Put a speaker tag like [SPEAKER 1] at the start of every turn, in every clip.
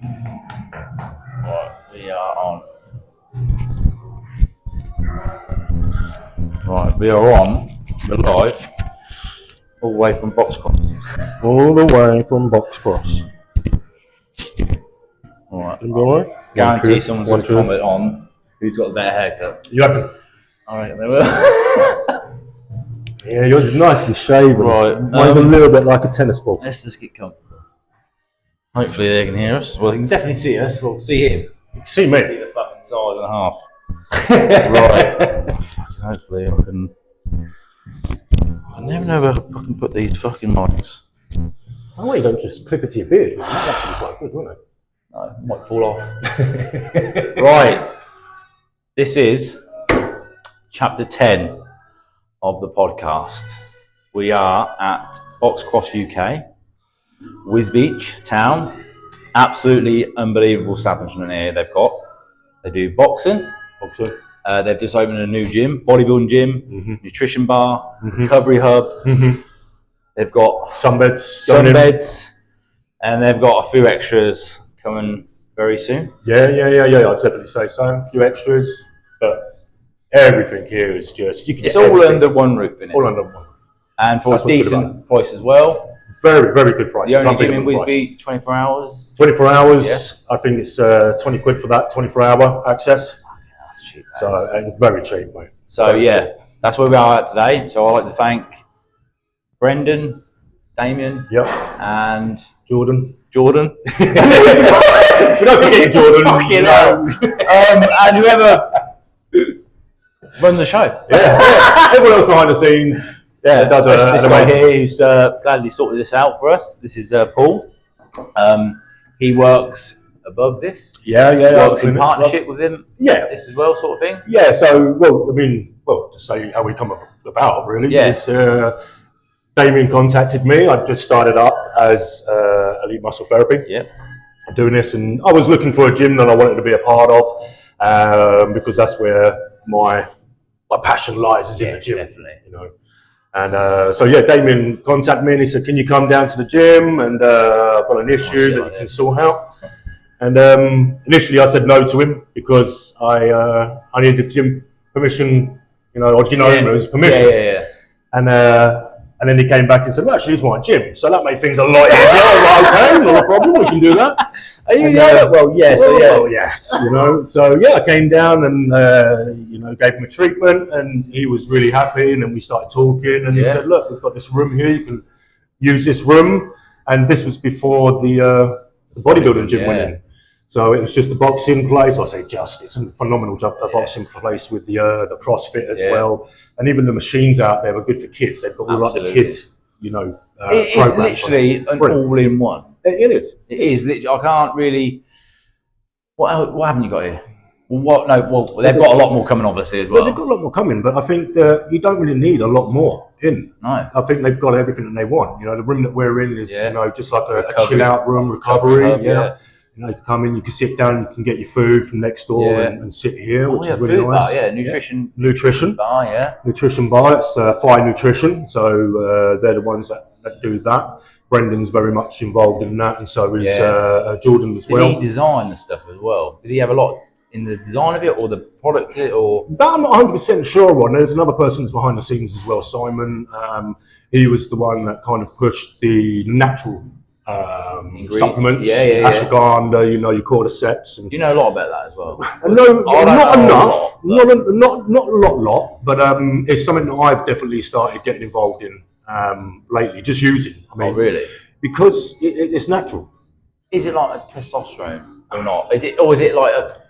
[SPEAKER 1] Right, we are on. Right, we are on. We're live. All the way from boxcross.
[SPEAKER 2] All the way from boxcross.
[SPEAKER 1] Alright.
[SPEAKER 2] Alright.
[SPEAKER 1] Guarantee someone's going to comment on who's got the better haircut.
[SPEAKER 2] You reckon?
[SPEAKER 1] Alright, they will.
[SPEAKER 2] Yeah, yours is nicely shaven.
[SPEAKER 1] Right.
[SPEAKER 2] Mine's a little bit like a tennis ball.
[SPEAKER 1] Let's just get comfortable. Hopefully they can hear us. Well, they can definitely see us. We'll see him.
[SPEAKER 2] You can see me.
[SPEAKER 1] Be the fucking size and a half. Right. Hopefully I can. I never know where I can put these fucking mics.
[SPEAKER 2] Oh, well, you don't just clip it to your beard. That'd actually be quite good, wouldn't it?
[SPEAKER 1] No, it might fall off. Right. This is chapter 10 of the podcast. We are at Boxcross UK, Wisbech town. Absolutely unbelievable establishment here they've got. They do boxing. They've just opened a new gym, bodybuilding gym, nutrition bar, recovery hub. They've got sunbeds, and they've got a few extras coming very soon.
[SPEAKER 2] Yeah. I'd definitely say so. A few extras, but everything here is just
[SPEAKER 1] it's all under one roof, isn't it?
[SPEAKER 2] All under one roof,
[SPEAKER 1] and for a decent price as well.
[SPEAKER 2] Very, very good price.
[SPEAKER 1] The only gym in Wisbech, 24 hours.
[SPEAKER 2] 24 hours.
[SPEAKER 1] Yes.
[SPEAKER 2] I think it's 20 quid for that 24-hour access.
[SPEAKER 1] That's cheap.
[SPEAKER 2] So it's very cheap, mate.
[SPEAKER 1] So yeah, that's where we are at today. So I'd like to thank Brendan, Damien, and
[SPEAKER 2] Jordan.
[SPEAKER 1] We don't
[SPEAKER 2] forget Jordan.
[SPEAKER 1] Fucking hell. And whoever runs the show.
[SPEAKER 2] Yeah. Everyone else behind the scenes.
[SPEAKER 1] Yeah, this guy here who's gladly sorted this out for us. This is Paul. He works above this.
[SPEAKER 2] Yeah.
[SPEAKER 1] Works in partnership with him.
[SPEAKER 2] Yeah.
[SPEAKER 1] This as well, sort of thing.
[SPEAKER 2] Yeah. So, to say how we come about, really.
[SPEAKER 1] Yeah.
[SPEAKER 2] Is, Damien contacted me. I just started up as Elite Muscle Therapy.
[SPEAKER 1] Yeah.
[SPEAKER 2] Doing this, and I was looking for a gym that I wanted to be a part of, because that's where my passion lies, is in the gym.
[SPEAKER 1] Definitely.
[SPEAKER 2] You know. And so Damien contacted me and he said, "Can you come down to the gym? And I've got an issue that you can sort out." And initially I said no to him because I needed gym permission, or permission.
[SPEAKER 1] Yeah.
[SPEAKER 2] And then he came back and said, "Well, actually, it's my gym." So that made things a lot easier. I was like, "Okay, not a problem, we can do that."
[SPEAKER 1] Are you the other? Well, yes.
[SPEAKER 2] Well, yes. So I came down and gave him a treatment, and he was really happy. And then we started talking, and he said, "Look, we've got this room here. You can use this room." And this was before the bodybuilding gym went in. So it was just a boxing place. I say it's a phenomenal boxing place with the CrossFit as well. And even the machines out there were good for kids. They've got all like the kids,
[SPEAKER 1] it's literally an all-in-one.
[SPEAKER 2] It is.
[SPEAKER 1] It is literally. I can't really. What haven't you got here? They've got a lot more coming, obviously, as well.
[SPEAKER 2] They've got a lot more coming, but I think that you don't really need a lot more in.
[SPEAKER 1] No.
[SPEAKER 2] I think they've got everything that they want. The room that we're in is, just like a chill-out room,
[SPEAKER 1] recovery.
[SPEAKER 2] You can come in, you can sit down, you can get your food from next door and sit here, which is really nice.
[SPEAKER 1] Nutrition.
[SPEAKER 2] Nutrition
[SPEAKER 1] bar,
[SPEAKER 2] Nutrition bar, it's Fly Nutrition, so they're the ones that do that. Brendan's very much involved in that, and so is Jordan as well.
[SPEAKER 1] Did he design the stuff as well? Did he have a lot in the design of it, or the product, or?
[SPEAKER 2] That I'm not 100% sure on. There's another person that's behind the scenes as well, Simon. He was the one that kind of pushed the natural supplements, ashwagandha, your cordyceps. And
[SPEAKER 1] you know a lot about that as well.
[SPEAKER 2] No, not enough, not a lot, but it's something that I've definitely started getting involved in lately, just using.
[SPEAKER 1] Really?
[SPEAKER 2] Because it's natural.
[SPEAKER 1] Is it like a testosterone or not? Is it like a?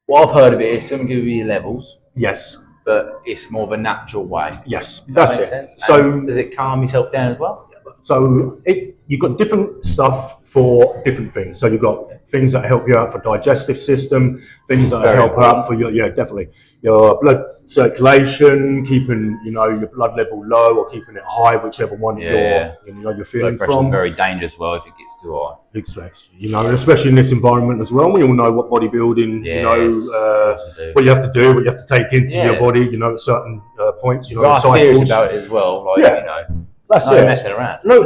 [SPEAKER 1] What I've heard of it is some give you levels.
[SPEAKER 2] Yes.
[SPEAKER 1] But it's more of a natural way.
[SPEAKER 2] Yes,
[SPEAKER 1] that's it. Sense? So does it calm yourself down as well?
[SPEAKER 2] So you've got different stuff for different things. So you've got things that help you out for digestive system, things that help out for your blood circulation, keeping your blood level low or keeping it high, whichever one you're feeling
[SPEAKER 1] blood
[SPEAKER 2] from.
[SPEAKER 1] Very dangerous well if it gets too high.
[SPEAKER 2] Exactly. Especially in this environment as well. We all know what bodybuilding, what you have to do, what you have to take into your body, at certain points.
[SPEAKER 1] You are serious about it as well.
[SPEAKER 2] That's
[SPEAKER 1] no messing around.
[SPEAKER 2] No,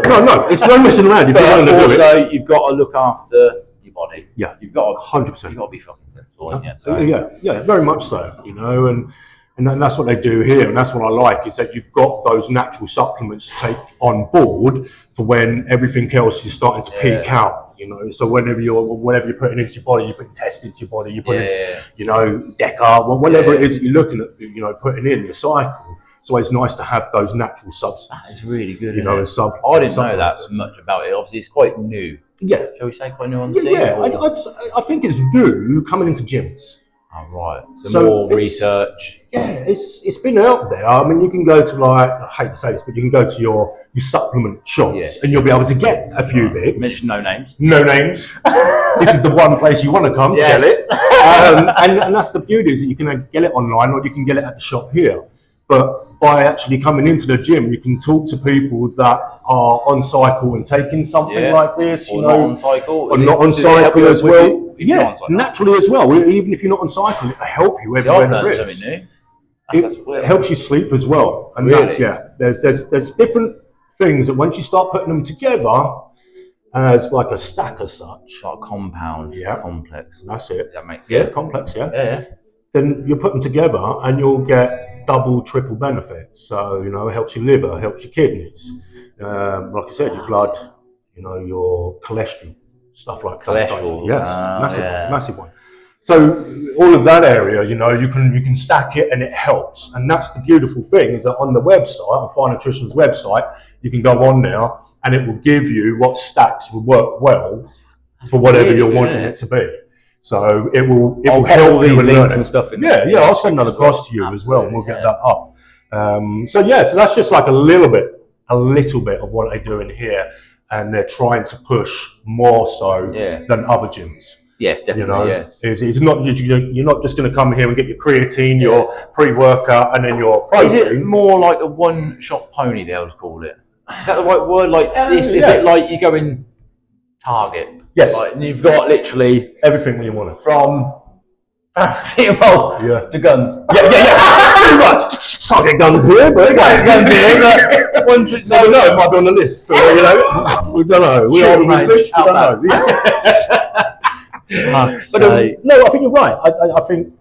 [SPEAKER 2] it's no messing around.
[SPEAKER 1] But also, you've got to look after your body.
[SPEAKER 2] Yeah,
[SPEAKER 1] You've got
[SPEAKER 2] 100%.
[SPEAKER 1] You've got to be fucking sensible, haven't you?
[SPEAKER 2] So, yeah, very much so. You know, and then that's what they do here, and that's what I like, is that you've got those natural supplements to take on board for when everything else is starting to peak out. You know, so whenever you're putting into your body, you're putting test into your body, you're putting, you know, Deca, whatever it is that you're looking at, you know, putting in your cycle. It's always nice to have those natural substances.
[SPEAKER 1] It's really good.
[SPEAKER 2] You know,
[SPEAKER 1] I didn't know that much about it. Obviously, it's quite new.
[SPEAKER 2] Yeah.
[SPEAKER 1] Shall we say quite new on the scene?
[SPEAKER 2] Yeah, I think it's new coming into gyms.
[SPEAKER 1] Oh, right. So more research.
[SPEAKER 2] Yeah, it's been out there. I mean, you can go to, like, I hate to say this, but you can go to your supplement shops and you'll be able to get a few bits.
[SPEAKER 1] Mention no names.
[SPEAKER 2] No names. This is the one place you want to come to get it. And that's the beauty, is that you can get it online or you can get it at the shop here. But by actually coming into the gym, you can talk to people that are on cycle and taking something like this, you know,
[SPEAKER 1] not on cycle,
[SPEAKER 2] or not on cycle as well.
[SPEAKER 1] Yeah,
[SPEAKER 2] naturally as well. Even if you're not on cycle, it'll help you everywhere there is. It helps you sleep as well. And there's different things that once you start putting them together as like a stack as such,
[SPEAKER 1] like compound, complex.
[SPEAKER 2] That's it.
[SPEAKER 1] That makes sense.
[SPEAKER 2] Complex. Then you put them together and you'll get double, triple benefits. So, you know, it helps your liver, helps your kidneys. Like I said, your blood, you know, your cholesterol, stuff like that.
[SPEAKER 1] Cholesterol.
[SPEAKER 2] Yes, massive one. So all of that area, you know, you can stack it and it helps. And that's the beautiful thing, is that on the website, on Fire Nutrition's website, you can go on there and it will give you what stacks will work well for whatever you're wanting it to be. So it will help you with links and stuff in there. Yeah, I'll send that across to you as well, and we'll get that up. So that's just like a little bit of what they do in here, and they're trying to push more so than other gyms.
[SPEAKER 1] Yeah, definitely.
[SPEAKER 2] You know, it's not, you're not just going to come here and get your creatine, your pre-workout, and then your protein.
[SPEAKER 1] Is it more like a one-shot pony, they would call it? Is that the right word? Like it's a bit like you go in Target.
[SPEAKER 2] Yes.
[SPEAKER 1] Like, and you've got literally
[SPEAKER 2] everything you want.
[SPEAKER 1] From paracetamol to guns.
[SPEAKER 2] Yeah. Pretty much. Can't get guns here, but guns here. But one should say no, it might be on the list. So, you know, we don't know. We are the wisbech. We don't know. But no, I think you're right. I think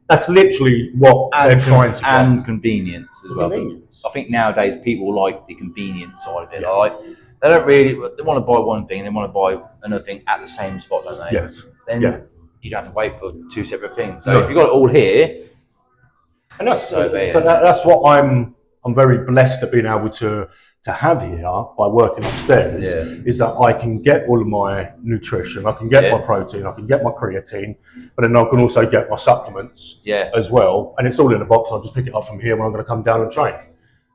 [SPEAKER 2] that's literally what they're trying to do.
[SPEAKER 1] And convenience as well. I think nowadays people like the convenience side of it. Like, they don't really. They want to buy one thing, and they want to buy another thing at the same spot, don't they?
[SPEAKER 2] Yes.
[SPEAKER 1] Then you don't have to wait for two separate things. So if you've got it all here,
[SPEAKER 2] and that's what I'm very blessed at being able to have here by working upstairs. Is that I can get all of my nutrition, I can get my protein, I can get my creatine, but then I can also get my supplements as well. And it's all in a box. I'll just pick it up from here when I'm going to come down and train.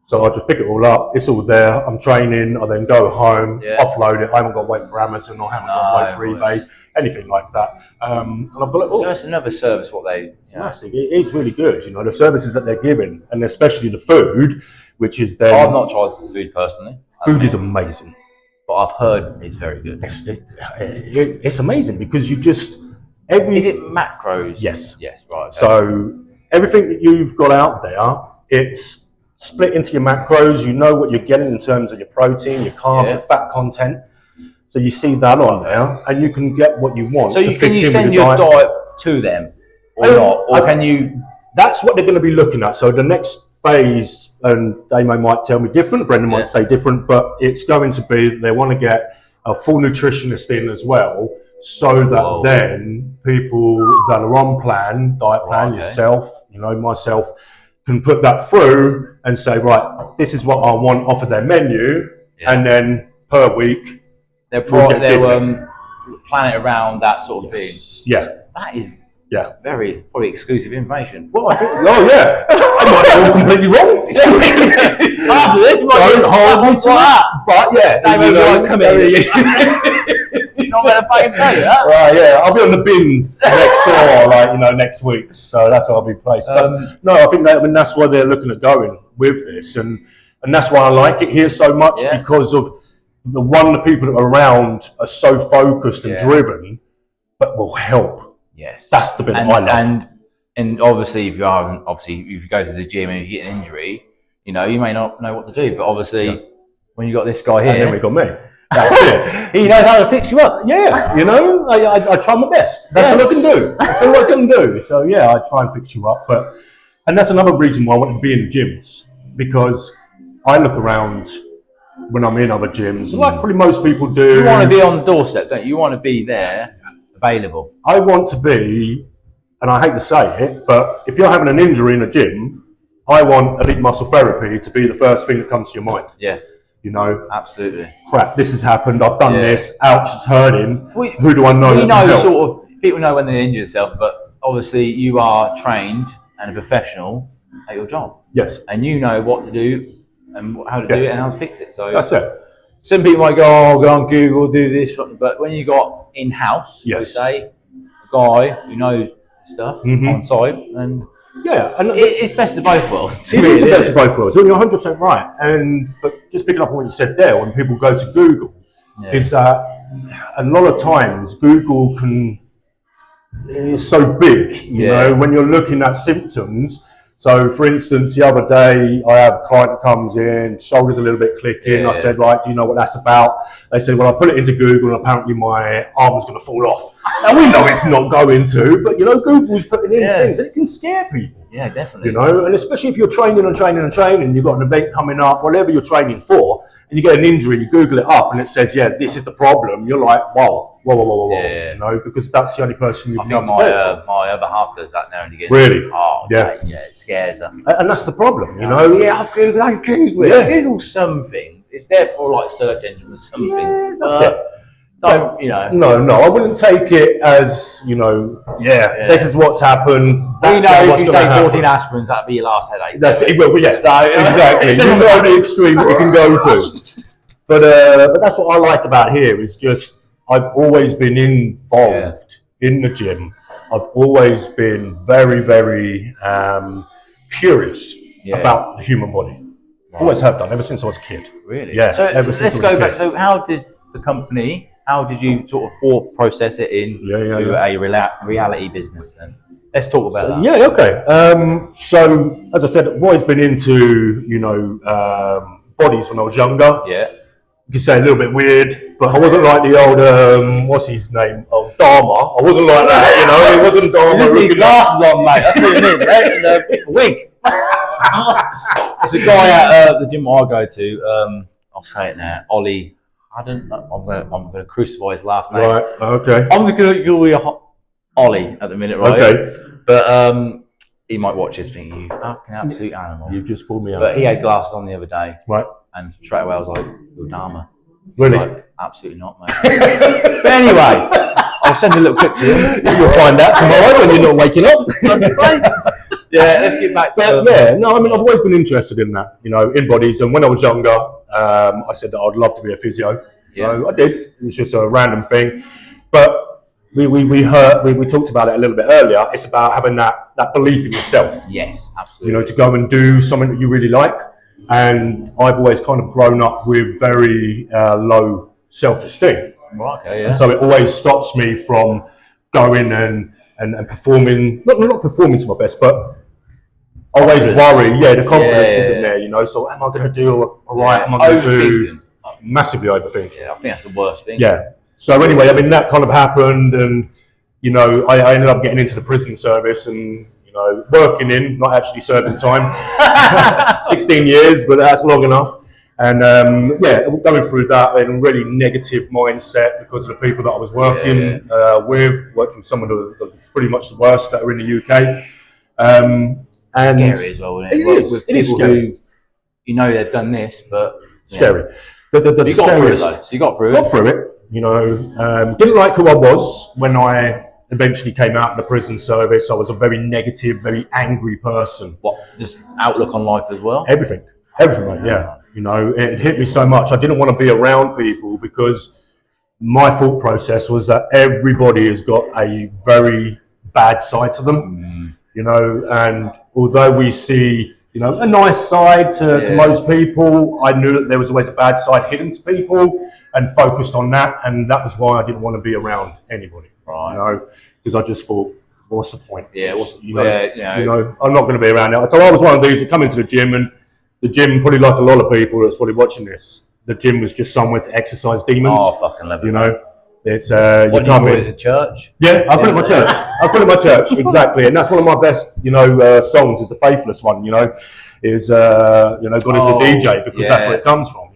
[SPEAKER 2] So I just pick it all up, it's all there, I'm training, I then go home, offload it, I haven't got to wait for Amazon, or haven't got to wait for eBay, anything like that. And I've got it all.
[SPEAKER 1] So it's another service what they...
[SPEAKER 2] It's massive, it is really good, you know, the services that they're giving, and especially the food, which is their...
[SPEAKER 1] I've not tried the food personally.
[SPEAKER 2] Food is amazing.
[SPEAKER 1] But I've heard it's very good.
[SPEAKER 2] It's amazing, because you just...
[SPEAKER 1] Is it macros?
[SPEAKER 2] Yes.
[SPEAKER 1] Yes, right. Okay.
[SPEAKER 2] So everything that you've got out there, it's split into your macros. You know what you're getting in terms of your protein, your carbs, your fat content. So you see that on there, and you can get what you want.
[SPEAKER 1] So can you send your diet to them, or not? Or can you?
[SPEAKER 2] That's what they're going to be looking at. So the next phase, and Damo might tell me different, Brendan might say different, but it's going to be they want to get a full nutritionist in as well, so that then people that are on diet plan, yourself, you know, myself, can put that through and say, right, this is what I want off of their menu, and then per week
[SPEAKER 1] they'll plan it around that sort of thing.
[SPEAKER 2] Yeah,
[SPEAKER 1] that is very probably exclusive information.
[SPEAKER 2] Well, I think, I might be all completely wrong.
[SPEAKER 1] After this,
[SPEAKER 2] don't hold me to that. But
[SPEAKER 1] come here. Not gonna fucking tell you that.
[SPEAKER 2] Right, I'll be on the bins next door, like, you know, next week. So that's where I'll be placed. No, I think that's why they're looking at going with this, and that's why I like it here so much, because of the people that are around are so focused and driven, but will help.
[SPEAKER 1] Yes,
[SPEAKER 2] that's the bit I love.
[SPEAKER 1] And obviously, if you go to the gym and you get an injury, you know, you may not know what to do. But obviously, when you got this guy here,
[SPEAKER 2] and then we got me. That's it.
[SPEAKER 1] He knows how to fix you up.
[SPEAKER 2] Yeah, you know, I try my best. That's all I can do. That's all I can do. So yeah, I try and fix you up. And that's another reason why I want to be in gyms, because I look around when I'm in other gyms, like probably most people do.
[SPEAKER 1] You want to be on the doorstep, don't you? You want to be there, available.
[SPEAKER 2] I want to be, and I hate to say it, but if you're having an injury in a gym, I want elite muscle therapy to be the first thing that comes to your mind.
[SPEAKER 1] Yeah.
[SPEAKER 2] You know,
[SPEAKER 1] absolutely.
[SPEAKER 2] Crap, this has happened. I've done this. Ouch, it's hurting. Who do I know?
[SPEAKER 1] We know sort of people know when they injure themselves, but obviously you are trained and a professional at your job.
[SPEAKER 2] Yes.
[SPEAKER 1] And you know what to do and how to do it and how to fix it. So
[SPEAKER 2] that's it.
[SPEAKER 1] Some people might go, "Oh, go on Google, do this," but when you got in-house, say, a guy who knows stuff on site, and it's best of both worlds.
[SPEAKER 2] It is the best of both worlds. You're 100% right. But just picking up on what you said there, when people go to Google, is that a lot of times Google is so big, you know, when you're looking at symptoms. So, for instance, the other day, I have a client that comes in, shoulders a little bit clicking. I said, right, do you know what that's about? They said, well, I put it into Google and apparently my arm was going to fall off. Now, we know it's not going to, but, you know, Google's putting in things and it can scare people.
[SPEAKER 1] Yeah, definitely.
[SPEAKER 2] You know, and especially if you're training and training and training, you've got an event coming up, whatever you're training for, and you get an injury and you Google it up and it says, yeah, this is the problem. You're like, whoa. You know, because that's the only person you've got to
[SPEAKER 1] my other half does that now and again.
[SPEAKER 2] Really?
[SPEAKER 1] Oh, yeah, it scares them.
[SPEAKER 2] And that's the problem, you know.
[SPEAKER 1] Yeah, I feel like Google. Google something. It's there for like search engine or something.
[SPEAKER 2] Yeah, that's it.
[SPEAKER 1] Don't, you know.
[SPEAKER 2] No, I wouldn't take it as, you know, this is what's happened.
[SPEAKER 1] That's if you take 14 aspirins, that'd be your last headache.
[SPEAKER 2] That's it. Well, yes, exactly. You know the extreme that you can go to. But that's what I like about here is just, I've always been involved in the gym. I've always been very, very curious about the human body. Always have done, ever since I was a kid.
[SPEAKER 1] Really?
[SPEAKER 2] Yeah.
[SPEAKER 1] So let's go back. So how did you sort of thought process it into a reality business then? Let's talk about that.
[SPEAKER 2] Yeah, okay. So as I said, I've always been into, you know, bodies when I was younger.
[SPEAKER 1] Yeah.
[SPEAKER 2] You could say a little bit weird, but I wasn't like the old, what's his name? Oh, Dharma. I wasn't like that, you know. It wasn't Dharma.
[SPEAKER 1] You just need glasses on, mate. That's what you need, right? And a wig. It's a guy at the gym I go to. I'll say it now. Ollie. I don't know. I'm gonna crucify his last name.
[SPEAKER 2] Right. Okay.
[SPEAKER 1] I'm just gonna call you Ollie at the minute, right?
[SPEAKER 2] Okay.
[SPEAKER 1] But he might watch this thing. You fucking absolute animal.
[SPEAKER 2] You've just pulled me out.
[SPEAKER 1] But he had glasses on the other day.
[SPEAKER 2] Right.
[SPEAKER 1] And straight away I was like, "You're Dharma."
[SPEAKER 2] Really?
[SPEAKER 1] Like, absolutely not, mate. But anyway, I'll send a little clip to you.
[SPEAKER 2] You'll find out tomorrow when you're not waking up.
[SPEAKER 1] Yeah, let's get back to
[SPEAKER 2] I mean, I've always been interested in that, you know, in bodies. And when I was younger, I said that I'd love to be a physio. Yeah. So I did. It was just a random thing. But we talked about it a little bit earlier. It's about having that belief in yourself.
[SPEAKER 1] Yes, absolutely.
[SPEAKER 2] You know, to go and do something that you really like. And I've always kind of grown up with very low self-esteem.
[SPEAKER 1] Right, okay, yeah.
[SPEAKER 2] And so it always stops me from going and performing, not performing to my best, but always worry. Yeah, the confidence isn't there, you know. So am I going to do all right? Am I going to do massively overthink?
[SPEAKER 1] Yeah, I think that's the worst thing.
[SPEAKER 2] Yeah. So anyway, I mean, that kind of happened, and you know, I ended up getting into the prison service and, you know, working in, not actually serving time. 16 years, but that's long enough. And going through that in a really negative mindset because of the people that I was working worked with some of the pretty much the worst that are in the UK. And
[SPEAKER 1] scary as well, isn't it?
[SPEAKER 2] It is scary.
[SPEAKER 1] Who, you know, they've done this, but
[SPEAKER 2] scary.
[SPEAKER 1] You got through it though. So you got through it.
[SPEAKER 2] Got through it. You know, didn't like who I was when I eventually came out of the prison service. I was a very negative, very angry person.
[SPEAKER 1] What? Just outlook on life as well?
[SPEAKER 2] Everything, mate, yeah. You know, it hit me so much. I didn't want to be around people because my thought process was that everybody has got a very bad side to them, you know, and although we see, you know, a nice side to most people, I knew that there was always a bad side hidden to people and focused on that. And that was why I didn't want to be around anybody, you know, because I just thought, what's the point?
[SPEAKER 1] Yeah,
[SPEAKER 2] you know, I'm not going to be around now. So I was one of these that come into the gym, and the gym, probably like a lot of people that's probably watching this, the gym was just somewhere to exercise demons.
[SPEAKER 1] Oh, I fucking love it.
[SPEAKER 2] You know, it's
[SPEAKER 1] what do you call it? The church?
[SPEAKER 2] Yeah, I put it in my church. I put it in my church, exactly. And that's one of my best, songs is the Faithless one. God is a DJ, because that's where it comes from.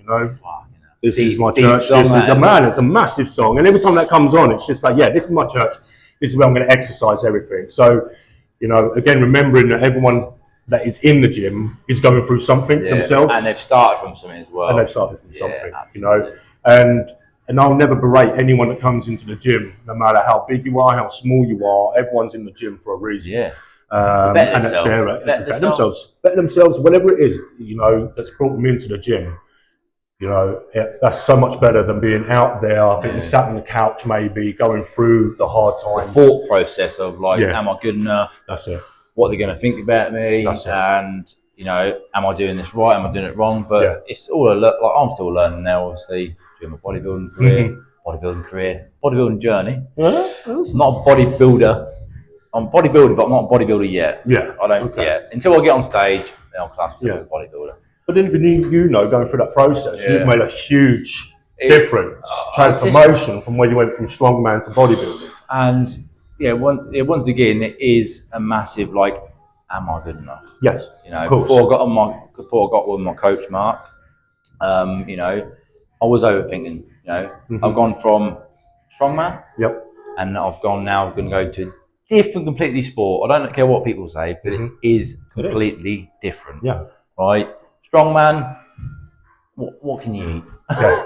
[SPEAKER 2] This is my church. This is it's a massive song, and every time that comes on, it's just like, this is my church. This is where I'm going to exercise everything. So, again, remembering that everyone that is in the gym is going through something themselves,
[SPEAKER 1] and they've started from something as well.
[SPEAKER 2] And I'll never berate anyone that comes into the gym, no matter how big you are, how small you are. Everyone's in the gym for a reason.
[SPEAKER 1] Yeah.
[SPEAKER 2] And that's better themselves, whatever it is, that's brought them into the gym. That's so much better than being out there, being sat on the couch, maybe going through the hard times.
[SPEAKER 1] The thought process of am I good enough?
[SPEAKER 2] That's it.
[SPEAKER 1] What are they going to think about me? And am I doing this right? Am I doing it wrong? But it's all I'm still learning now. Obviously, doing my bodybuilding career, bodybuilding journey. I'm not a bodybuilder. I'm a bodybuilder, but I'm not a bodybuilder yet.
[SPEAKER 2] Yeah,
[SPEAKER 1] I don't yet. Until I get on stage, then I'll class myself as a bodybuilder.
[SPEAKER 2] But then, going through that process, you've made a huge difference, transformation from where you went from strongman to bodybuilding.
[SPEAKER 1] And once again, it is a massive am I good enough?
[SPEAKER 2] Yes,
[SPEAKER 1] before I got with my coach Mark, I was overthinking. I've gone from strongman, and I've gone now. I'm going to go to different, completely sport. I don't care what people say, but it is completely different.
[SPEAKER 2] Yeah,
[SPEAKER 1] right. Strongman. What can you eat?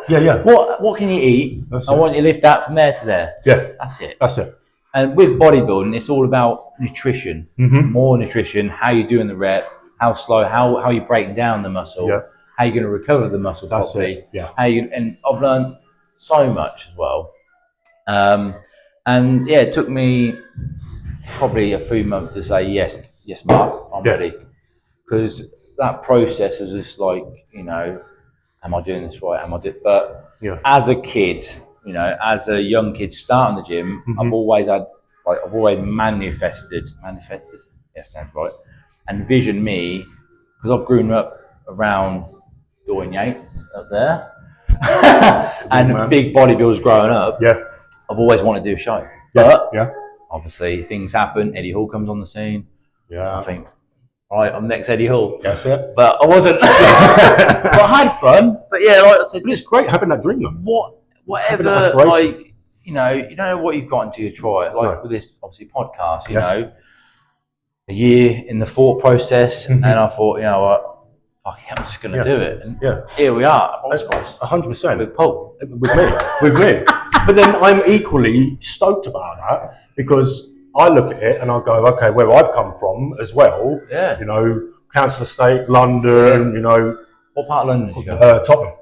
[SPEAKER 2] Yeah.
[SPEAKER 1] What can you eat? I want you to lift that from there to there.
[SPEAKER 2] Yeah,
[SPEAKER 1] that's it. And with bodybuilding, it's all about nutrition, more nutrition, how you're doing the rep, how slow, how you're breaking down the muscle, how you're going to recover the muscle properly. And I've learned so much as well. And it took me probably a few months to say, yes, Mark, I'm ready. Because that process is just am I doing this right? But as a kid, as a young kid starting the gym, I've always manifested, yes, sounds right, and envisioned me, because I've grown up around Dorian Yates up there, and big bodybuilders growing up. I've always wanted to do a show, but obviously things happen. Eddie Hall comes on the scene. I think, right, I'm next Eddie Hall.
[SPEAKER 2] That's it.
[SPEAKER 1] But I wasn't. But I had fun. But like I said,
[SPEAKER 2] it's great having that dream.
[SPEAKER 1] Whatever, you don't know what you've got until you try it. With this, obviously, podcast, a year in the thought process, and I thought, what, I'm just going to do it. And here we are, boxcross.
[SPEAKER 2] 100%.
[SPEAKER 1] With Paul.
[SPEAKER 2] With me. But then I'm equally stoked about that, because I look at it and I go, okay, where I've come from as well, Council Estate, London,
[SPEAKER 1] What part of London did you go?
[SPEAKER 2] Tottenham.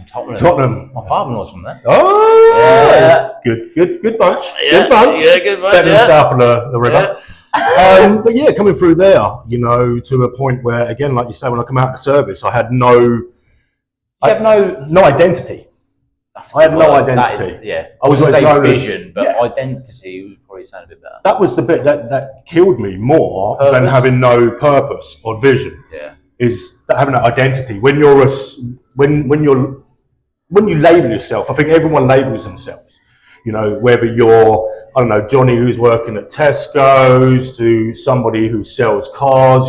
[SPEAKER 2] Tottenham.
[SPEAKER 1] My father-in-law's from there.
[SPEAKER 2] Oh, good bunch. Good bunch.
[SPEAKER 1] Yeah, good bunch.
[SPEAKER 2] Better than south of the river. But coming through there, to a point where, again, like you say, when I come out of the service, I had no identity. I had no identity.
[SPEAKER 1] I was always known vision, but identity was probably sound a bit better.
[SPEAKER 2] That was the bit that killed me more than having no purpose or vision. Is that having that identity when you're when you label yourself. I think everyone labels themselves. Whether you're, I don't know, Johnny who's working at Tesco's, to somebody who sells cars.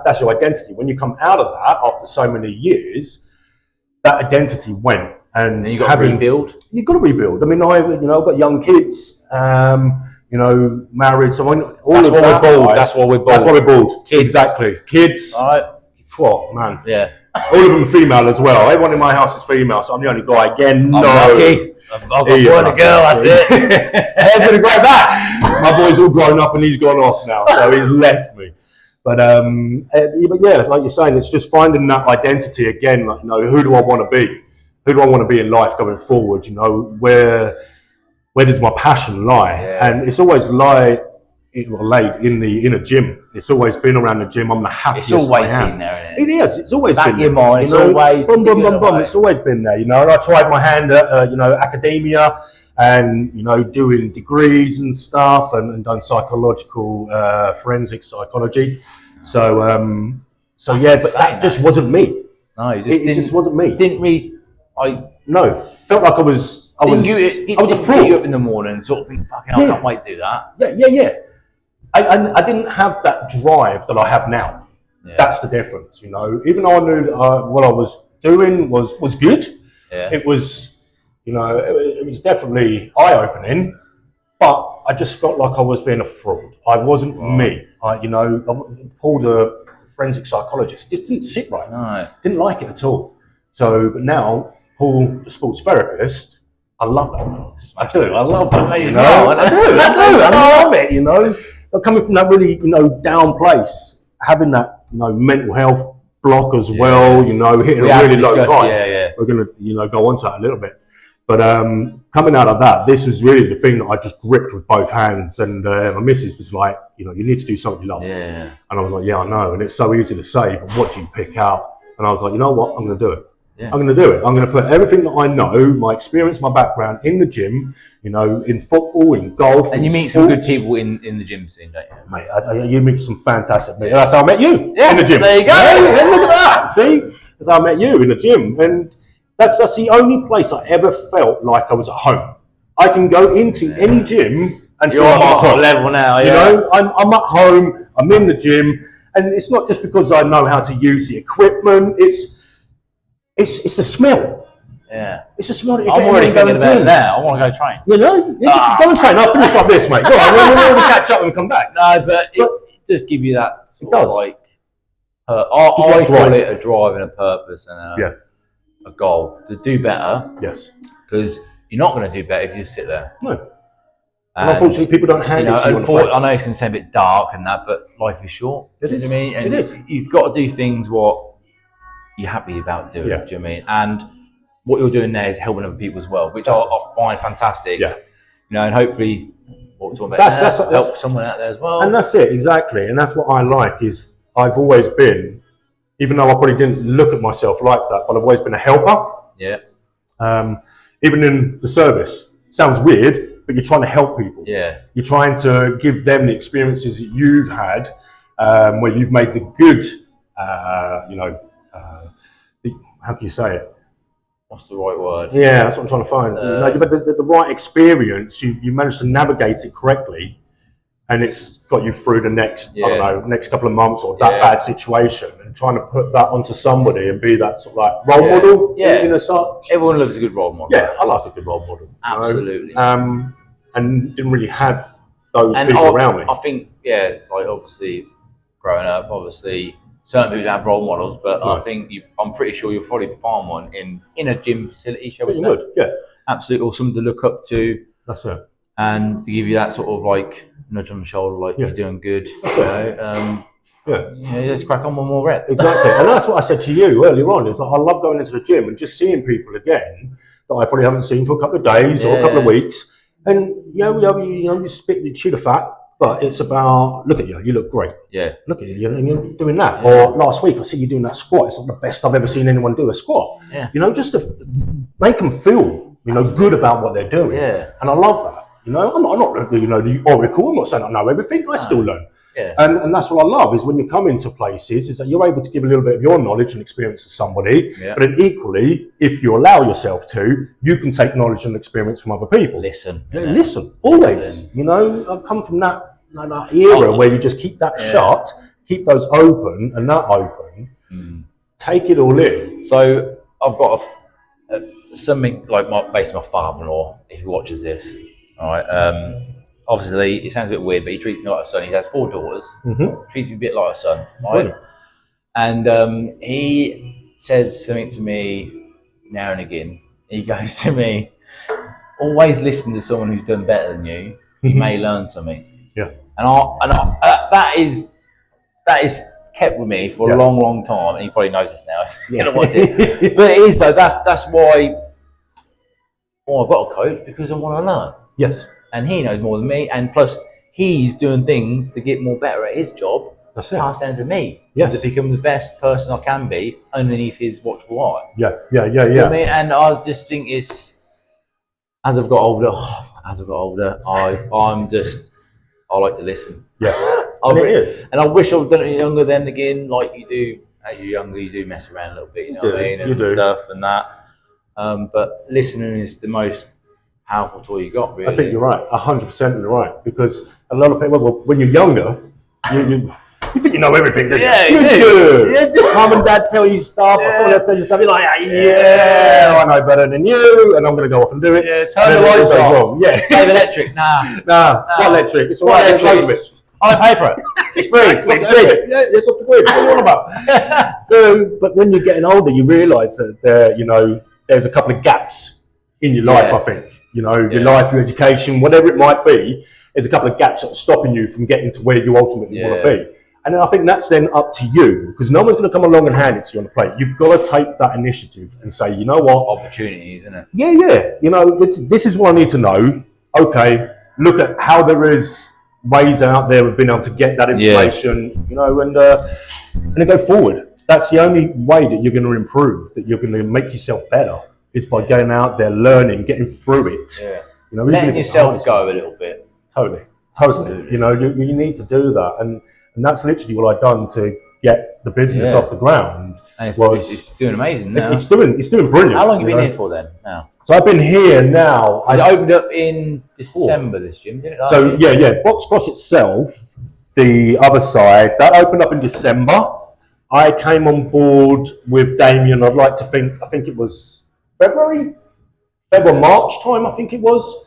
[SPEAKER 2] That's your identity. When you come out of that after so many years, that identity went. And
[SPEAKER 1] you got to rebuild.
[SPEAKER 2] You've got to rebuild. I mean, I've got young kids, married. So
[SPEAKER 1] That's why we're bald.
[SPEAKER 2] Kids. Exactly. Kids.
[SPEAKER 1] All right.
[SPEAKER 2] Oh, man.
[SPEAKER 1] Yeah.
[SPEAKER 2] All of them female as well. Everyone in my house is female, so I'm the only guy. Again,
[SPEAKER 1] I'm lucky. I've got one and a girl, that's it.
[SPEAKER 2] Hair's going to grow back. My boy's all grown up and he's gone off now, so he's left me. But like you're saying, it's just finding that identity again. Who do I want to be? Who do I want to be in life going forward? Where does my passion lie? And it's always laid in a gym. It's always been around the gym. I'm the happiest.
[SPEAKER 1] It's always been there, isn't it?
[SPEAKER 2] It is. It's always
[SPEAKER 1] back
[SPEAKER 2] been
[SPEAKER 1] in your mind. It's always
[SPEAKER 2] It's always been there. And I tried my hand at academia and doing degrees and stuff, and done psychological forensic psychology. But that just wasn't me.
[SPEAKER 1] No,
[SPEAKER 2] it just wasn't me.
[SPEAKER 1] Didn't read.
[SPEAKER 2] No, felt like I was a fraud.
[SPEAKER 1] Get you up in the morning and sort of think, fucking, I can't wait to do that.
[SPEAKER 2] Yeah. I didn't have that drive that I have now. Yeah. That's the difference, you know. Even though I knew that what I was doing was good, it was, you know, it was definitely eye-opening, but I just felt like I was being a fraud. I wasn't me. Paul, the forensic psychologist, just didn't sit right.
[SPEAKER 1] No.
[SPEAKER 2] Didn't like it at all. So, but now, Paul, the sports therapist, I love that place.
[SPEAKER 1] I do. I love that place.
[SPEAKER 2] You know, I do. I love it, you know. But coming from that really, you know, down place, having that, you know, mental health block as well, you know, hitting a really low time. We're going to, you know, go on to that a little bit. But coming out of that, this was really the thing that I just gripped with both hands. And my missus was like, you know, you need to do something you love.
[SPEAKER 1] Yeah.
[SPEAKER 2] And I was like, yeah, I know. And it's so easy to say, but what do you pick out? And I was like, you know what? I'm going to do it. Yeah. I'm going to do it. I'm going to put everything that I know, my experience, my background in the gym, you know, in football, in golf.
[SPEAKER 1] And you meet some good people in the gym scene, don't you?
[SPEAKER 2] Mate, you meet some fantastic people. That's how I met you in the gym.
[SPEAKER 1] There you go.
[SPEAKER 2] Yeah, look at that. See? That's how I met you in the gym. And that's the only place I ever felt like I was at home. I can go into any gym and
[SPEAKER 1] you're on my sort of level now,
[SPEAKER 2] You know, I'm at home, I'm in the gym, and it's not just because I know how to use the equipment, it's the smell.
[SPEAKER 1] Yeah.
[SPEAKER 2] It's the smell that you
[SPEAKER 1] I'm
[SPEAKER 2] get
[SPEAKER 1] already thinking about it now. I want to go train.
[SPEAKER 2] You know? Go and train. I'll finish like this, mate. Go on, we'll catch up and come back.
[SPEAKER 1] No, but it does give you that sort of like... I call it a drive and a purpose and a goal to do better.
[SPEAKER 2] Yes.
[SPEAKER 1] Because you're not going to do better if you sit there.
[SPEAKER 2] No. And unfortunately, people don't hand it to you.
[SPEAKER 1] I know it's going to sound a bit dark and that, but life is short.
[SPEAKER 2] It is.
[SPEAKER 1] You know what I mean? And
[SPEAKER 2] it is.
[SPEAKER 1] You've got to do things what you're happy about doing. Do you know what I mean? And what you're doing there is helping other people as well, which I find fantastic. Yeah. You know, and hopefully, what we're talking about that's help someone out there as well.
[SPEAKER 2] And that's it, exactly. And that's what I like is I've always been, even though I probably didn't look at myself like that, but I've always been a helper.
[SPEAKER 1] Yeah.
[SPEAKER 2] Even in the service. Sounds weird, but you're trying to help people.
[SPEAKER 1] Yeah.
[SPEAKER 2] You're trying to give them the experiences that you've had, where you've made the good, how can you say it?
[SPEAKER 1] What's the right word?
[SPEAKER 2] Yeah, that's what I'm trying to find. You know, you've had the right experience, you managed to navigate it correctly, and it's got you through the next, next couple of months or that bad situation, and trying to put that onto somebody and be that sort of like role model. In a such.
[SPEAKER 1] Everyone loves a good role model.
[SPEAKER 2] Yeah, I like a good role model.
[SPEAKER 1] Absolutely.
[SPEAKER 2] You know? And didn't really have those people around me.
[SPEAKER 1] I think, like obviously growing up, certain people have role models, but I think I'm pretty sure you'll probably find one in a gym facility, shall we say?
[SPEAKER 2] Would, yeah.
[SPEAKER 1] Absolutely, or someone to look up to.
[SPEAKER 2] That's it.
[SPEAKER 1] And to give you that sort of like nudge on the shoulder, like you're doing good. That's let's crack on one more rep.
[SPEAKER 2] Exactly, and that's what I said to you earlier on. Is like, I love going into the gym and just seeing people again that I probably haven't seen for a couple of days or a couple of weeks. And you spit the chew the fat, but it's about look at you look great. Yeah, look at you, and you're doing that. Yeah. Or last week I see you doing that squat. It's not the best I've ever seen anyone do a squat. Yeah, you know, just to make them feel good about what they're doing. Yeah, and I love that. You know, I'm not the oracle. I'm not saying I know everything. I still learn. Yeah. And that's what I love is when you come into places is that you're able to give a little bit of your knowledge and experience to somebody, but then equally, if you allow yourself to, you can take knowledge and experience from other people.
[SPEAKER 1] Listen.
[SPEAKER 2] Listen. Always. You know, I've come from that era where you just keep that shut, keep those open and that open, take it all in.
[SPEAKER 1] So I've got something like based on my father-in-law, if he watches this, all right, obviously, it sounds a bit weird, but he treats me like a son. He has 4 daughters. Treats me a bit like a son, right? And he says something to me now and again. He goes to me, "Always listen to someone who's done better than you. You may learn something."
[SPEAKER 2] Yeah.
[SPEAKER 1] And that is kept with me for a long, long time. And he probably knows this now. He's gonna watch it. But it is though. That's why. I've got a coach because I want to learn.
[SPEAKER 2] Yes.
[SPEAKER 1] And he knows more than me, and plus he's doing things to get more better at his job.
[SPEAKER 2] That's it.
[SPEAKER 1] Pass down to me.
[SPEAKER 2] Yes.
[SPEAKER 1] To become the best person I can be underneath his watchful eye.
[SPEAKER 2] Yeah.
[SPEAKER 1] You know what I mean? And I just think it's as I've got older, I like to listen.
[SPEAKER 2] Yeah. It is.
[SPEAKER 1] And I wish I'd done it younger then again, like you do. As you're younger, you do mess around a little bit, you know what I mean? And stuff and that. But listening is the most powerful tool you got, really.
[SPEAKER 2] I think you're right, 100% you're right, because a lot of people, well, when you're younger, you think you know everything, don't you?
[SPEAKER 1] Yeah,
[SPEAKER 2] you do.
[SPEAKER 1] You do.
[SPEAKER 2] Mum and dad tell you stuff, or someone else tells you stuff, you're like, I know better than you, and I'm going to go off and do it.
[SPEAKER 1] Yeah, turn the lights off.
[SPEAKER 2] Yeah.
[SPEAKER 1] Save electric. Nah.
[SPEAKER 2] What electric? It's all right,
[SPEAKER 1] I pay for it.
[SPEAKER 2] It's free. It's free. Yeah, it's off the grid. What are you on about? So, but when you're getting older, you realise that there's a couple of gaps in your life. I think your life, your education, whatever it might be. There's a couple of gaps that are stopping you from getting to where you ultimately want to be. And then I think that's then up to you, because no one's going to come along and hand it to you on the plate. You've got to take that initiative and say, you know what?
[SPEAKER 1] Opportunities, isn't it?
[SPEAKER 2] Yeah. This is what I need to know. Okay, look at how there is ways out there of being able to get that information, and then go forward. That's the only way that you're going to improve, that you're going to make yourself better, is by getting out there, learning, getting through it.
[SPEAKER 1] Yeah.
[SPEAKER 2] Letting
[SPEAKER 1] yourself go a little bit.
[SPEAKER 2] Totally.
[SPEAKER 1] Absolutely.
[SPEAKER 2] You need to do that, and that's literally what I've done to get the business off the ground.
[SPEAKER 1] And it's doing amazing now.
[SPEAKER 2] It's doing brilliant.
[SPEAKER 1] How long have you been here for then? Now.
[SPEAKER 2] So I've been here now.
[SPEAKER 1] I opened up in December this gym, didn't it?
[SPEAKER 2] So boxcross itself, the other side, that opened up in December. I came on board with Damien. I think it was February, March time. I think it was.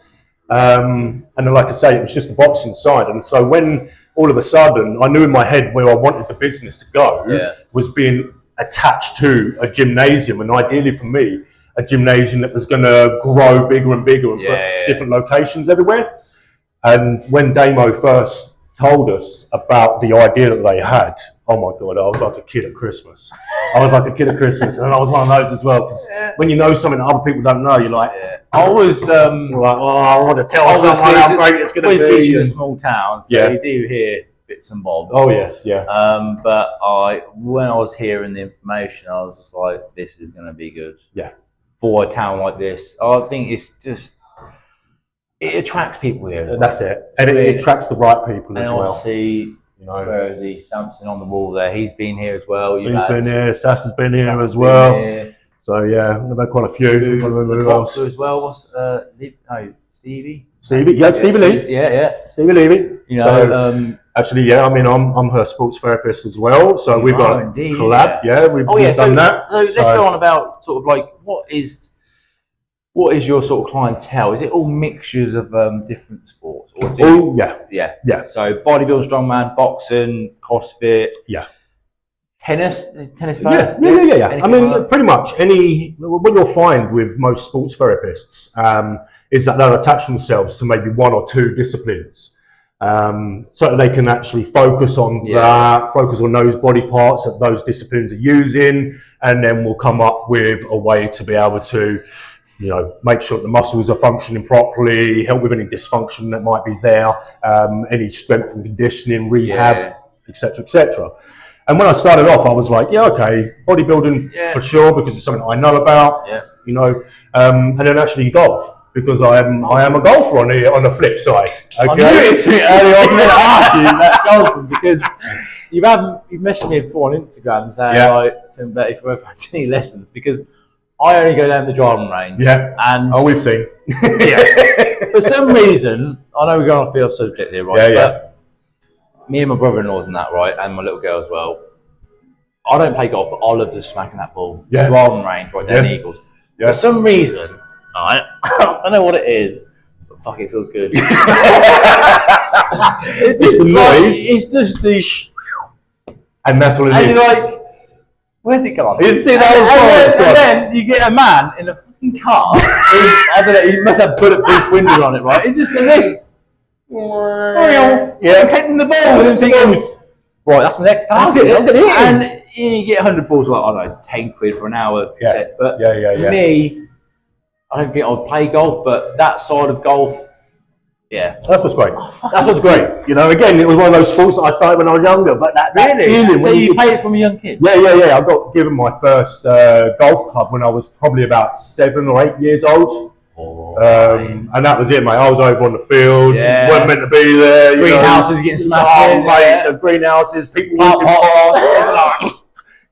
[SPEAKER 2] And then, like I say, it was just the boxing side. And so when all of a sudden I knew in my head where I wanted the business to go was being attached to a gymnasium, and ideally for me, a gymnasium that was going to grow bigger and bigger and put different locations everywhere. And when Damo first told us about the idea that they had, oh my God, I was like a kid at Christmas. And I was one of those as well, because when you know something that other people don't know, you're like,
[SPEAKER 1] I was
[SPEAKER 2] I want to tell someone how great it's going to be.
[SPEAKER 1] Whybrow is a small town, so you do hear bits and bobs.
[SPEAKER 2] Oh yes, yeah.
[SPEAKER 1] But when I was hearing the information, I was just like, this is going to be good.
[SPEAKER 2] Yeah.
[SPEAKER 1] For a town like this, I think it attracts people here.
[SPEAKER 2] That's it, and it attracts the right people as well.
[SPEAKER 1] Obviously, where is he? Samson on the wall there. He's been here as well.
[SPEAKER 2] He's been here. Sass has been here as well. So we've had quite a few.
[SPEAKER 1] Boxer as well. What's Stevie?
[SPEAKER 2] Stevie, Stevie Lee. Stevie Levy. Actually, I'm her sports therapist as well. So we've got a collab. We've done that.
[SPEAKER 1] So let's go on about sort of like what is your sort of clientele? Is it all mixtures of different sports? Or
[SPEAKER 2] yeah.
[SPEAKER 1] So bodybuilding, strongman, boxing, CrossFit.
[SPEAKER 2] Yeah.
[SPEAKER 1] Tennis player?
[SPEAKER 2] Yeah. Pretty much what you'll find with most sports therapists is that they'll attach themselves to maybe one or two disciplines, so that they can actually focus on focus on those body parts that those disciplines are using, and then we'll come up with a way to be able to, make sure the muscles are functioning properly, help with any dysfunction that might be there, any strength and conditioning, rehab, etc., etc. And when I started off, I was like, bodybuilding for sure, because it's something I know about, and then actually golf, because I am a golfer on the flip side. Okay?
[SPEAKER 1] I knew it earlier. I was going to ask you that golfing, because you've messaged me before on Instagram saying if you ever had any lessons, because I only go down the driving range.
[SPEAKER 2] Yeah.
[SPEAKER 1] And
[SPEAKER 2] we've seen.
[SPEAKER 1] For some reason, I know we're going off the off subject here, right? But me and my brother-in-law's and that, right, and my little girl as well. I don't play golf, but I love just smacking that ball. Driving range, right down the Eagles. Yeah. For some reason, I don't know what it is, but fuck, it feels good.
[SPEAKER 2] It's the noise.
[SPEAKER 1] It's just the...
[SPEAKER 2] And that's what it is.
[SPEAKER 1] And you're like, where's it gone?
[SPEAKER 2] You see that
[SPEAKER 1] and then you get a man in a fucking car. I don't know, he must have bulletproof windows on it, right? It's just going this. Catching the ball and thinking, right, that's my next target. And you get 100 balls, like, I don't know, 10 quid for an hour. Set. But for me, I don't think I would play golf, but that side of golf,
[SPEAKER 2] that's what's great. That's what's great. Again, it was one of those sports that I started when I was younger, but that feeling.
[SPEAKER 1] So you played it from a young kid?
[SPEAKER 2] Yeah. I got given my first golf club when I was probably about 7 or 8 years old. And that was it, mate. I was over on the field. Weren't meant to be there.
[SPEAKER 1] Greenhouses getting smashed in.
[SPEAKER 2] Mate, the greenhouses, people walking past.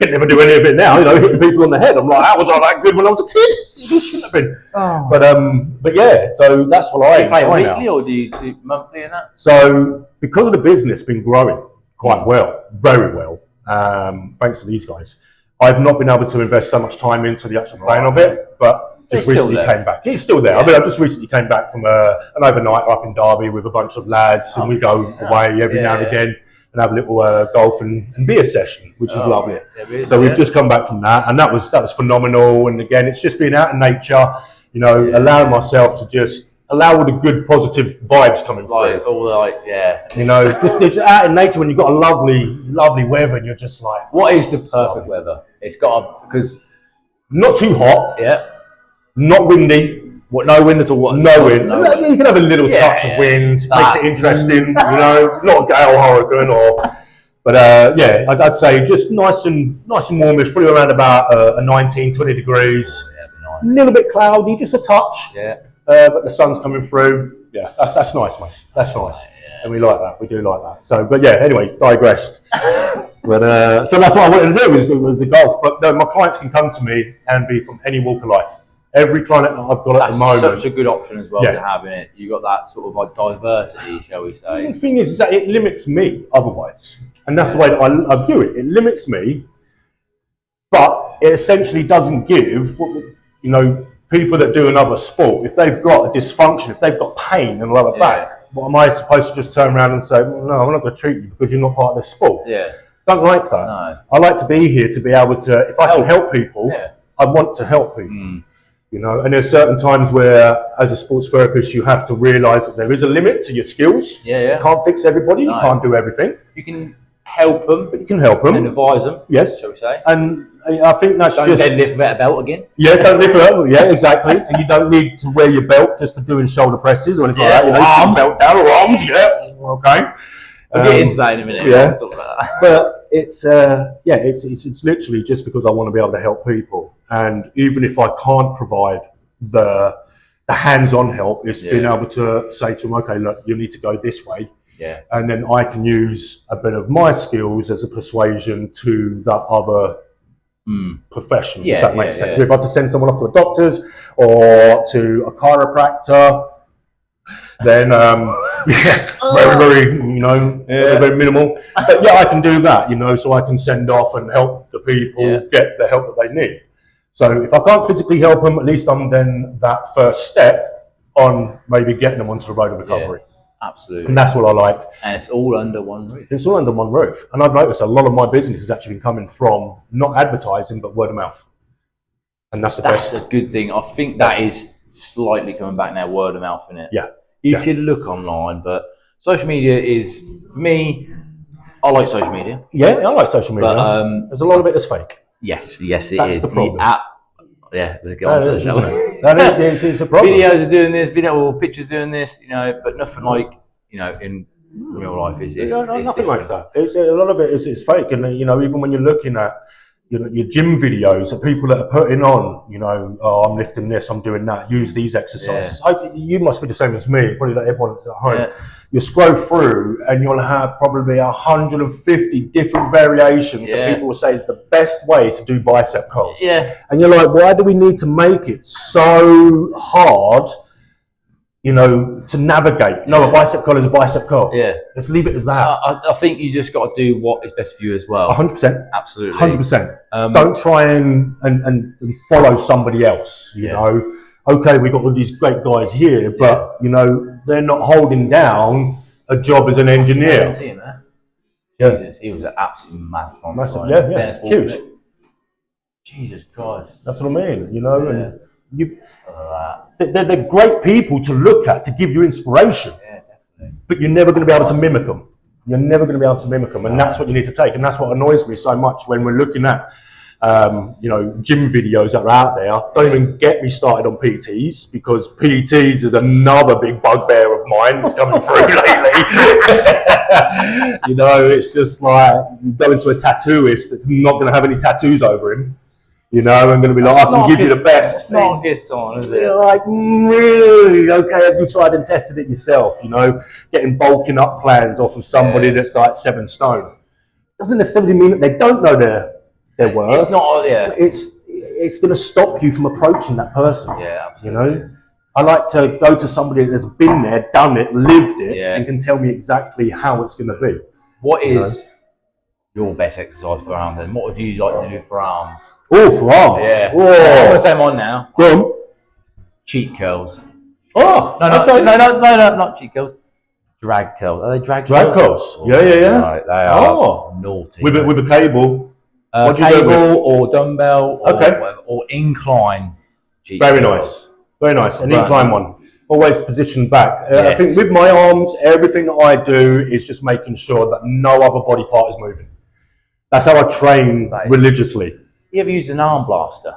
[SPEAKER 2] can never do any of it now. Hitting people on the head. I'm like, how was I that good when I was a kid? It shouldn't have been. Oh. But yeah, so that's what I
[SPEAKER 1] play weekly or do you do monthly and that?
[SPEAKER 2] So because of the business been growing quite well, very well, thanks to these guys, I've not been able to invest so much time into the actual playing of it, but just recently came back. It's still there. I just recently came back from an overnight up in Derby with a bunch of lads, and we go away every now and again and have a little golf and beer session, which is lovely. So we've just come back from that, and that was phenomenal. And again, it's just being out in nature, allowing myself to just allow all the good positive vibes coming through. Just out in nature when you've got a lovely weather, and you're just like,
[SPEAKER 1] what is the perfect weather? It's got because
[SPEAKER 2] not too hot, not windy.
[SPEAKER 1] No wind at all.
[SPEAKER 2] No wind. You can have a little touch of wind, makes it interesting. Not a gale hurricane but I'd say just nice and warmish, probably around about 19, 20 degrees. A little bit cloudy, just a touch. But the sun's coming through. Yeah, that's nice, mate. That's nice, and we like that. We do like that. So, but yeah, anyway, digressed. But so that's what I wanted to do was the golf. But no, my clients can come to me and be from any walk of life. Every client that I've got at the moment.
[SPEAKER 1] That's such a good option as well to have in it. You got that sort of like diversity, shall we say?
[SPEAKER 2] The thing is that it limits me otherwise, and that's the way that I view it. It limits me, but it essentially doesn't give people that do another sport, if they've got a dysfunction, if they've got pain in the lower back, what am I supposed to just turn around and say, well, no, I'm not going to treat you because you're not part of this sport? Don't like that. No. I like to be here to be able to, if I can help people, I want to help people. And there's certain times where, as a sports therapist, you have to realise that there is a limit to your skills. You can't fix everybody, you can't do everything.
[SPEAKER 1] You can help them,
[SPEAKER 2] but you can help them
[SPEAKER 1] and advise them.
[SPEAKER 2] Yes,
[SPEAKER 1] shall we say?
[SPEAKER 2] And I think that's
[SPEAKER 1] don't deadlift without a belt again.
[SPEAKER 2] Yeah, don't lift without. Yeah, exactly. And you don't need to wear your belt just for doing shoulder presses or anything like that. Arms, belt down or arms. Yeah, okay.
[SPEAKER 1] We'll get into that in a minute.
[SPEAKER 2] Yeah, but it's literally just because I want to be able to help people, and even if I can't provide the hands-on help, it's being able to say to them, okay, look, you need to go this way. And then I can use a bit of my skills as a persuasion to that other profession, if that makes sense. So if I have to send someone off to a doctor's or to a chiropractor, then very minimal. But I can do that, so I can send off and help the people get the help that they need. So if I can't physically help them, at least I'm then that first step on maybe getting them onto the road of recovery.
[SPEAKER 1] Absolutely.
[SPEAKER 2] And that's what I like.
[SPEAKER 1] And it's all under one roof.
[SPEAKER 2] It's all under one roof. And I've noticed a lot of my business has actually been coming from not advertising, but word of mouth. And that's the best.
[SPEAKER 1] That's a good thing. I think that is slightly coming back now, word of mouth, innit? You can look online, but social media is, for me, I like social media.
[SPEAKER 2] Yeah, I like social media. But, there's a lot of it that's fake.
[SPEAKER 1] Yes, it is.
[SPEAKER 2] That's the problem.
[SPEAKER 1] Let's get on to it, shall we?
[SPEAKER 2] That is, it's a problem.
[SPEAKER 1] Videos are doing this, or pictures doing this, but nothing like, in real life is
[SPEAKER 2] nothing
[SPEAKER 1] different.
[SPEAKER 2] like that. A lot of it is fake, and even when you're looking at your gym videos, the people that are putting on, I'm lifting this, I'm doing that, use these exercises. You must be the same as me, probably like everyone that's at home. You scroll through and you'll have probably 150 different variations that people will say is the best way to do bicep curls. And you're like, why do we need to make it so hard, to navigate? No, a bicep curl is a bicep curl. Let's leave it as that.
[SPEAKER 1] I think you just got to do what is best for you as well.
[SPEAKER 2] 100%.
[SPEAKER 1] Absolutely.
[SPEAKER 2] 100%. Don't try and follow somebody else, know. Okay, we've got all these great guys here, but, they're not holding down a job as an engineer.
[SPEAKER 1] I see him there. Jesus, he was an absolute massive.
[SPEAKER 2] Massive, huge.
[SPEAKER 1] Jesus Christ.
[SPEAKER 2] That's what I mean, and they're great people to look at, to give you inspiration. Definitely. But you're never going to be able to mimic them. You're never going to be able to mimic them, and that's what you need to take. And that's what annoys me so much when we're looking at, gym videos that are out there. Don't even get me started on PTs, because PTs is another big bugbear of mine that's coming through lately. It's just like you go into a tattooist that's not going to have any tattoos over him. I'm going to be like, I can give you the best.
[SPEAKER 1] It's not good song, is it?
[SPEAKER 2] You're like, really? Okay, have you tried and tested it yourself? Getting bulking up plans off of somebody that's like 7 stone. Doesn't necessarily mean that they don't know their they're worth.
[SPEAKER 1] It's not. Yeah.
[SPEAKER 2] It's going to stop you from approaching that person.
[SPEAKER 1] Yeah. Absolutely.
[SPEAKER 2] You know, I like to go to somebody that's been there, done it, lived it, and can tell me exactly how it's going to be.
[SPEAKER 1] What is your best exercise for arms? And what do you like to do for arms?
[SPEAKER 2] Oh, for arms.
[SPEAKER 1] Yeah.
[SPEAKER 2] Oh.
[SPEAKER 1] I'm going to say mine now.
[SPEAKER 2] Go on.
[SPEAKER 1] Cheat curls.
[SPEAKER 2] Oh,
[SPEAKER 1] no, not cheat curls. Drag curls. Are they drag
[SPEAKER 2] curls?
[SPEAKER 1] Oh,
[SPEAKER 2] yeah.
[SPEAKER 1] Right, they are naughty.
[SPEAKER 2] With a cable.
[SPEAKER 1] Cable or dumbbell
[SPEAKER 2] or,
[SPEAKER 1] or incline.
[SPEAKER 2] Very nice. Very nice. An incline one. Always positioned back. I think with my arms, everything that I do is just making sure that no other body part is moving. That's how I train religiously.
[SPEAKER 1] You ever use an arm blaster?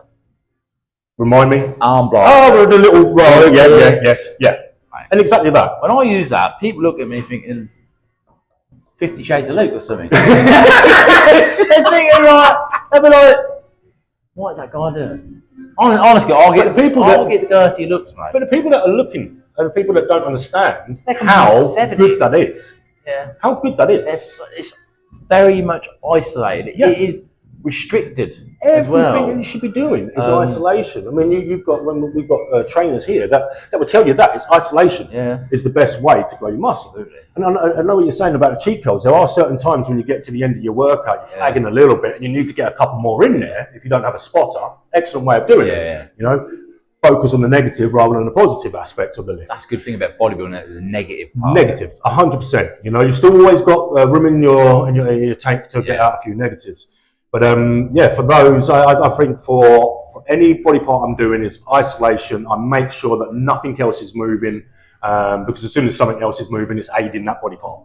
[SPEAKER 2] Remind me?
[SPEAKER 1] Arm blaster.
[SPEAKER 2] Oh, the little roll. Yeah.
[SPEAKER 1] Right.
[SPEAKER 2] And exactly that.
[SPEAKER 1] When I use that, people look at me thinking 50 Shades of Luke or something. They're thinking they'll be like, what is that guy doing? Honestly, I'll get dirty looks, mate.
[SPEAKER 2] But the people that are looking are the people that don't understand how good that is.
[SPEAKER 1] Yeah.
[SPEAKER 2] How good that is.
[SPEAKER 1] It's very much isolated. Yeah. It is restricted.
[SPEAKER 2] Everything you should be doing is isolation. I mean, we've got trainers here that will tell you that it's isolation is the best way to grow your muscle.
[SPEAKER 1] Absolutely.
[SPEAKER 2] And I know what you're saying about the cheat codes. There are certain times when you get to the end of your workout, you're flagging a little bit, and you need to get a couple more in there. If you don't have a spotter, excellent way of doing it. You know, focus on the negative rather than the positive aspect of the lift.
[SPEAKER 1] That's a good thing about bodybuilding, the negative part.
[SPEAKER 2] Negative, 100%. You know, you've still always got room in your tank to get out a few negatives. But for those, I think for any body part I'm doing is isolation. I make sure that nothing else is moving because as soon as something else is moving, it's aiding that body part.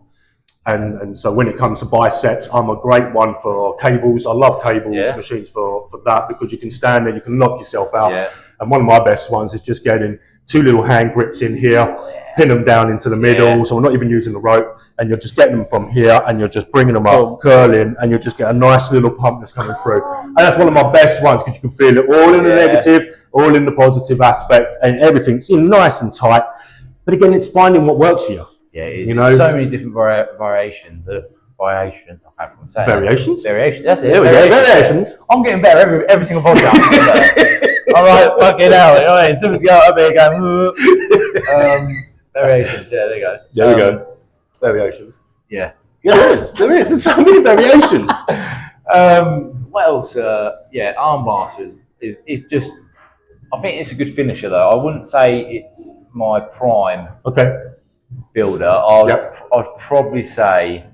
[SPEAKER 2] And so when it comes to biceps, I'm a great one for cables. I love cable machines for that because you can stand there, you can knock yourself out. Yeah. And one of my best ones is just getting 2 little hand grips in here, pin them down into the middle, so we're not even using the rope, and you're just getting them from here, and you're just bringing them up, curling, and you'll just get a nice little pump that's coming through. And that's one of my best ones because you can feel it all in the negative, all in the positive aspect, and everything's in nice and tight. But again, it's finding what works for you.
[SPEAKER 1] Yeah, it is. You know, so many different variations. Variations.
[SPEAKER 2] Variations.
[SPEAKER 1] That's it.
[SPEAKER 2] There we go. Variations.
[SPEAKER 1] I'm getting better every single podcast. All right, fucking hell. You know what I mean? Someone's going up here going, variations. Yeah, there you go.
[SPEAKER 2] There we go. Variations.
[SPEAKER 1] Yeah.
[SPEAKER 2] Yeah, there is. There's so many variations.
[SPEAKER 1] What else? Arm blasters is just. I think it's a good finisher though. I wouldn't say it's my prime.
[SPEAKER 2] Okay.
[SPEAKER 1] Builder. I'd probably say.